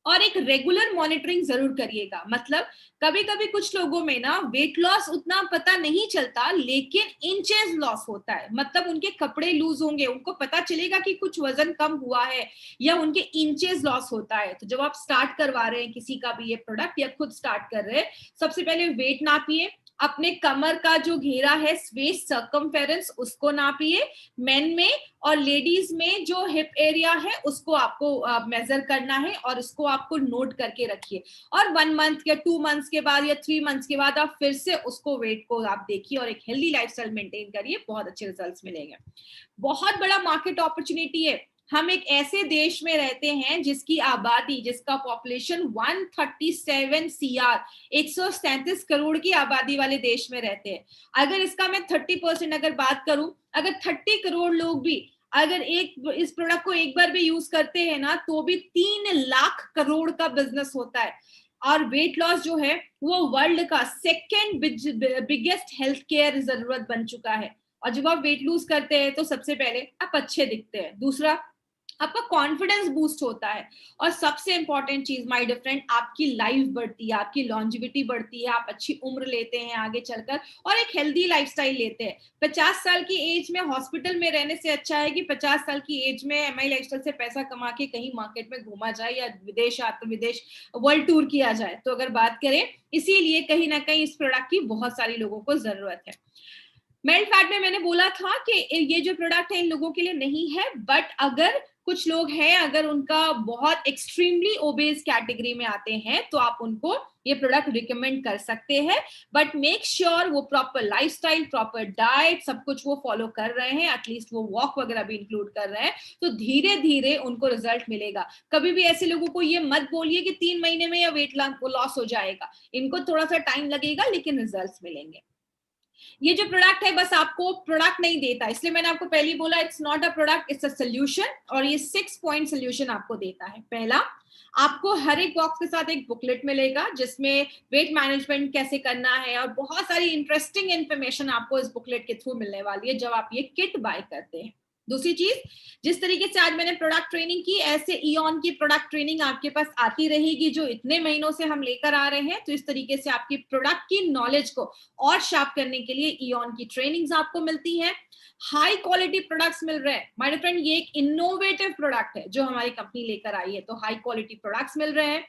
और एक रेगुलर मॉनिटरिंग जरूर करिएगा। मतलब कभी कभी कुछ लोगों में ना वेट लॉस उतना पता नहीं चलता, लेकिन इंचेस लॉस होता है, मतलब उनके कपड़े लूज होंगे, उनको पता चलेगा कि कुछ वजन कम हुआ है, या उनके इंचेस लॉस होता है। तो जब आप स्टार्ट करवा रहे हैं किसी का भी ये प्रोडक्ट या खुद स्टार्ट कर रहे हैं, सबसे पहले वेट नापिए, अपने कमर का जो घेरा है वेस्ट सर्कमफेरेंस उसको नापिए, मेन में, और लेडीज में जो हिप एरिया है उसको आपको मेजर करना है और इसको आपको नोट करके रखिए। और 1 मंथ या 2 मंथ्स के बाद या 3 मंथ्स के बाद आप फिर से उसको वेट को आप देखिए और एक हेल्दी लाइफस्टाइल मेंटेन करिए, बहुत अच्छे रिजल्ट्स मिलेंगे। बहुत बड़ा मार्केट अपॉर्चुनिटी है। हम एक ऐसे देश में रहते हैं जिसकी आबादी, जिसका पॉपुलेशन 137 CR, 137 करोड़ की आबादी वाले देश में रहते हैं। अगर इसका मैं 30% अगर बात करूं, अगर 30 करोड़ लोग भी अगर इस प्रोडक्ट को एक बार भी यूज करते हैं ना, तो भी 3 लाख करोड़ का बिजनेस होता है। और वेट लॉस जो है वो वर्ल्ड का सेकेंड बिगेस्ट हेल्थ केयर जरूरत बन चुका है। और जब आप वेट लूज करते हैं तो सबसे पहले आप अच्छे दिखते हैं, दूसरा आपका कॉन्फिडेंस बूस्ट होता है, और सबसे इंपॉर्टेंट चीज माय डियर फ्रेंड, आपकी लाइफ बढ़ती है, आपकी लॉन्जिविटी बढ़ती है, आप अच्छी उम्र लेते हैं आगे चलकर, और एक हेल्दी लाइफस्टाइल लेते हैं। 50 साल की एज में हॉस्पिटल में रहने से अच्छा है कि 50 साल की एज में एमआई लाइफस्टाइल से पैसा कमा के कहीं मार्केट में घूमा जाए या विदेश आत्म विदेश वर्ल्ड टूर किया जाए। तो अगर बात करें, इसीलिए कहीं ना कहीं इस प्रोडक्ट की बहुत सारी लोगों को जरूरत है। मेल्ट फैट में मैंने बोला था कि ये जो प्रोडक्ट है इन लोगों के लिए नहीं है, बट अगर कुछ लोग हैं, अगर उनका बहुत एक्सट्रीमली ओबेस कैटेगरी में आते हैं, तो आप उनको ये प्रोडक्ट रिकमेंड कर सकते हैं। बट मेक श्योर वो प्रॉपर लाइफस्टाइल, प्रॉपर डाइट, सब कुछ वो फॉलो कर रहे हैं, एटलीस्ट वो वॉक वगैरह भी इंक्लूड कर रहे हैं, तो धीरे धीरे उनको रिजल्ट मिलेगा। कभी भी ऐसे लोगों को ये मत बोलिए कि 3 महीने में या वेट लॉस हो जाएगा, इनको थोड़ा सा टाइम लगेगा, लेकिन रिजल्ट मिलेंगे। ये जो प्रोडक्ट है बस आपको प्रोडक्ट नहीं देता, इसलिए मैंने आपको पहले ही बोला it's not a product, it's a solution. और ये 6 पॉइंट सोल्यूशन आपको देता है। पहला, आपको हर एक बॉक्स के साथ एक बुकलेट मिलेगा जिसमें वेट मैनेजमेंट कैसे करना है और बहुत सारी इंटरेस्टिंग इंफॉर्मेशन आपको इस बुकलेट के थ्रू मिलने वाली है जब आप ये किट बाय करते हैं। दूसरी चीज, जिस तरीके से आज मैंने प्रोडक्ट ट्रेनिंग की, ऐसे इॉन की प्रोडक्ट ट्रेनिंग आपके पास आती रहेगी जो इतने महीनों से हम लेकर आ रहे हैं। तो इस तरीके से आपकी प्रोडक्ट की नॉलेज को और शार्प करने के लिए इॉन की ट्रेनिंग्स आपको मिलती हैं। हाई क्वालिटी प्रोडक्ट्स मिल रहे हैं माय फ्रेंड, ये एक इनोवेटिव प्रोडक्ट है जो हमारी कंपनी लेकर आई है, तो हाई क्वालिटी प्रोडक्ट्स मिल रहे हैं।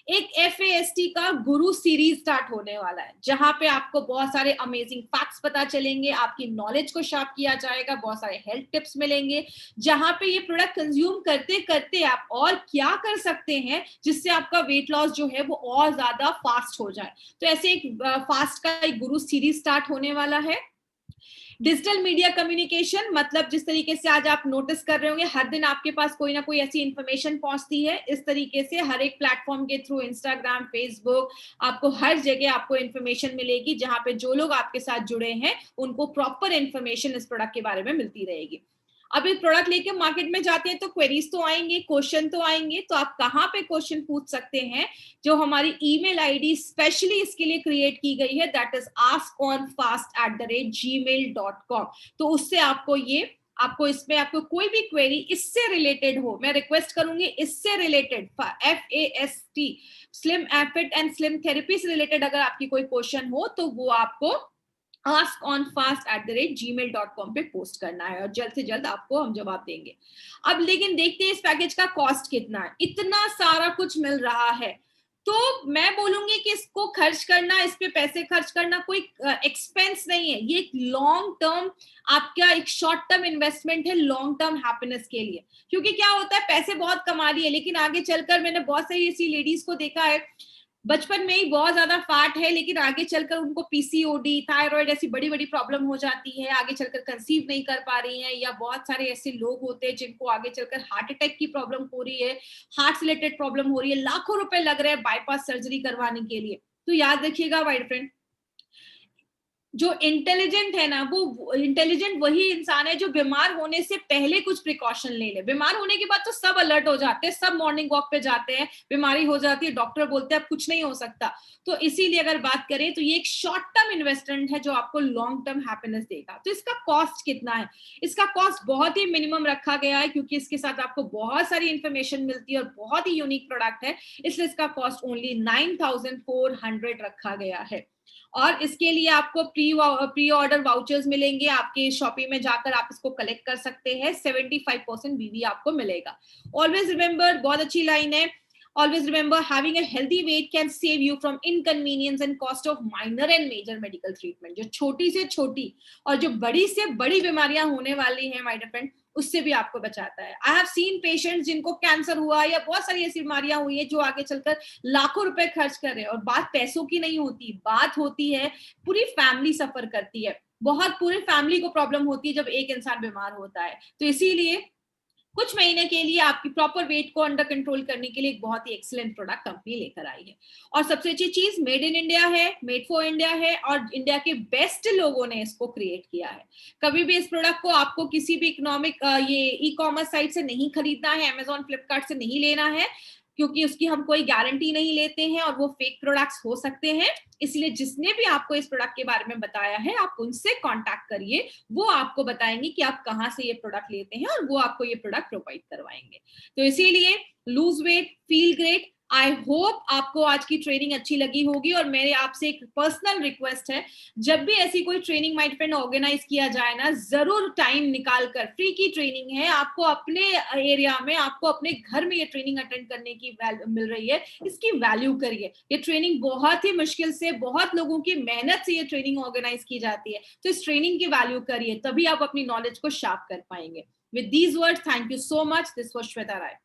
एक FAST का गुरु सीरीज स्टार्ट होने वाला है जहां पे आपको बहुत सारे अमेजिंग फैक्ट्स पता चलेंगे, आपकी नॉलेज को शार्प किया जाएगा, बहुत सारे हेल्थ टिप्स मिलेंगे, जहां पे ये प्रोडक्ट कंज्यूम करते करते आप और क्या कर सकते हैं जिससे आपका वेट लॉस जो है वो और ज्यादा फास्ट हो जाए। तो ऐसे एक फास्ट का एक गुरु सीरीज स्टार्ट होने वाला है। डिजिटल मीडिया कम्युनिकेशन, मतलब जिस तरीके से आज आप नोटिस कर रहे होंगे हर दिन आपके पास कोई ना कोई ऐसी इंफॉर्मेशन पहुंचती है, इस तरीके से हर एक प्लेटफॉर्म के थ्रू, इंस्टाग्राम, फेसबुक, आपको हर जगह आपको इंफॉर्मेशन मिलेगी जहां पे जो लोग आपके साथ जुड़े हैं उनको प्रॉपर इंफॉर्मेशन इस प्रोडक्ट के बारे में मिलती रहेगी। अब ये प्रोडक्ट लेके मार्केट में जाते हैं तो क्वेरीज तो आएंगे, क्वेश्चन तो आएंगे, तो आप कहाँ पे क्वेश्चन पूछ सकते हैं, जो हमारी ईमेल आईडी स्पेशली इसके लिए क्रिएट की गई है, दैट इज askonfast@gmail.com। तो उससे आपको इसमें आपको कोई भी क्वेरी इससे रिलेटेड हो, मैं रिक्वेस्ट करूंगी इससे related FAST slim एफिट and slim therapy से रिलेटेड अगर आपकी कोई क्वेश्चन हो तो वो आपको askonfast@gmail.com पे पोस्ट करना है और जल्द से जल्द आपको हम जवाब देंगे। अब लेकिन देखते हैं इस पैकेज का कॉस्ट कितना है। इतना सारा कुछ मिल रहा है तो मैं बोलूंगी कि इसको खर्च करना, इस पे पैसे खर्च करना कोई एक्सपेंस नहीं है, ये एक लॉन्ग टर्म आपका एक शॉर्ट टर्म इन्वेस्टमेंट है लॉन्ग टर्म हैप्पीनेस के लिए। क्योंकि क्या होता है, पैसे बहुत कमा लिए लेकिन आगे चलकर मैंने बहुत सारी ऐसी लेडीज को देखा है बचपन में ही बहुत ज्यादा फैट है लेकिन आगे चलकर उनको PCOD, थायराइड ऐसी बड़ी बड़ी प्रॉब्लम हो जाती है, आगे चलकर कंसीव नहीं कर पा रही हैं, या बहुत सारे ऐसे लोग होते हैं जिनको आगे चलकर हार्ट अटैक की प्रॉब्लम हो रही है, हार्ट से रिलेटेड प्रॉब्लम हो रही है, लाखों रुपए लग रहे हैं बाईपास सर्जरी करवाने के लिए। तो याद रखिएगा माय फ्रेंड, जो इंटेलिजेंट है ना, वो इंटेलिजेंट वही इंसान है जो बीमार होने से पहले कुछ प्रिकॉशन ले ले। बीमार होने के बाद तो सब अलर्ट हो जाते हैं, सब मॉर्निंग वॉक पे जाते हैं, बीमारी हो जाती है, डॉक्टर बोलते हैं अब कुछ नहीं हो सकता। तो इसीलिए अगर बात करें तो ये एक शॉर्ट टर्म इन्वेस्टमेंट है जो आपको लॉन्ग टर्म हैप्पीनेस देगा। तो इसका कॉस्ट कितना है? इसका कॉस्ट बहुत ही मिनिमम रखा गया है क्योंकि इसके साथ आपको बहुत सारी इंफॉर्मेशन मिलती है और बहुत ही यूनिक प्रोडक्ट है, इसलिए इसका कॉस्ट ओनली 9400 रखा गया है। और इसके लिए आपको प्री ऑर्डर वाउचर्स मिलेंगे, आपके शॉपिंग में जाकर आप इसको कलेक्ट कर सकते हैं, 75% BV आपको मिलेगा। ऑलवेज रिमेंबर, बहुत अच्छी लाइन है, always remember having a healthy weight can save you from inconvenience and cost of minor and major medical treatment। जो छोटी से छोटी और जो बड़ी से बड़ी बीमारियां होने वाली हैं माय डियर फ्रेंड, उससे भी आपको बचाता है। आई हैव सीन पेशेंट्स जिनको कैंसर हुआ या बहुत सारी ऐसी बीमारियां हुई है जो आगे चलकर लाखों रुपए खर्च कर रहे हैं, और बात पैसों की नहीं होती, बात होती है पूरी फैमिली सफर करती है, बहुत पूरी फैमिली को प्रॉब्लम होती है जब एक इंसान बीमार होता है। तो इसीलिए कुछ महीने के लिए आपकी प्रॉपर वेट को अंडर कंट्रोल करने के लिए एक बहुत ही एक्सीलेंट प्रोडक्ट कंपनी लेकर आई है। और सबसे अच्छी चीज, मेड इन इंडिया है, मेड फॉर इंडिया है, और इंडिया के बेस्ट लोगों ने इसको क्रिएट किया है। कभी भी इस प्रोडक्ट को आपको किसी भी इकोनॉमिक ये ई कॉमर्स साइट से नहीं खरीदना है, अमेजॉन फ्लिपकार्ट से नहीं लेना है, क्योंकि उसकी हम कोई गारंटी नहीं लेते हैं और वो फेक प्रोडक्ट्स हो सकते हैं। इसलिए जिसने भी आपको इस प्रोडक्ट के बारे में बताया है, आप उनसे कांटेक्ट करिए, वो आपको बताएंगे कि आप कहाँ से ये प्रोडक्ट लेते हैं और वो आपको ये प्रोडक्ट प्रोवाइड करवाएंगे। तो इसीलिए lose weight, feel great. I hope आपको आज की ट्रेनिंग अच्छी लगी होगी, और मेरे आपसे एक पर्सनल रिक्वेस्ट है, जब भी ऐसी कोई ट्रेनिंग माय फ्रेंड ऑर्गेनाइज किया जाए ना, जरूर टाइम निकाल कर, फ्री की ट्रेनिंग है, आपको अपने एरिया में, आपको अपने घर में ये ट्रेनिंग अटेंड करने की मिल रही है, इसकी वैल्यू करिए। ये ट्रेनिंग बहुत ही मुश्किल से, बहुत लोगों की मेहनत से ये ट्रेनिंग ऑर्गेनाइज की जाती है, तो इस ट्रेनिंग की वैल्यू करिए, तभी आप अपनी नॉलेज को शार्प कर पाएंगे। With these words, thank you so much. This was Shweta Rai.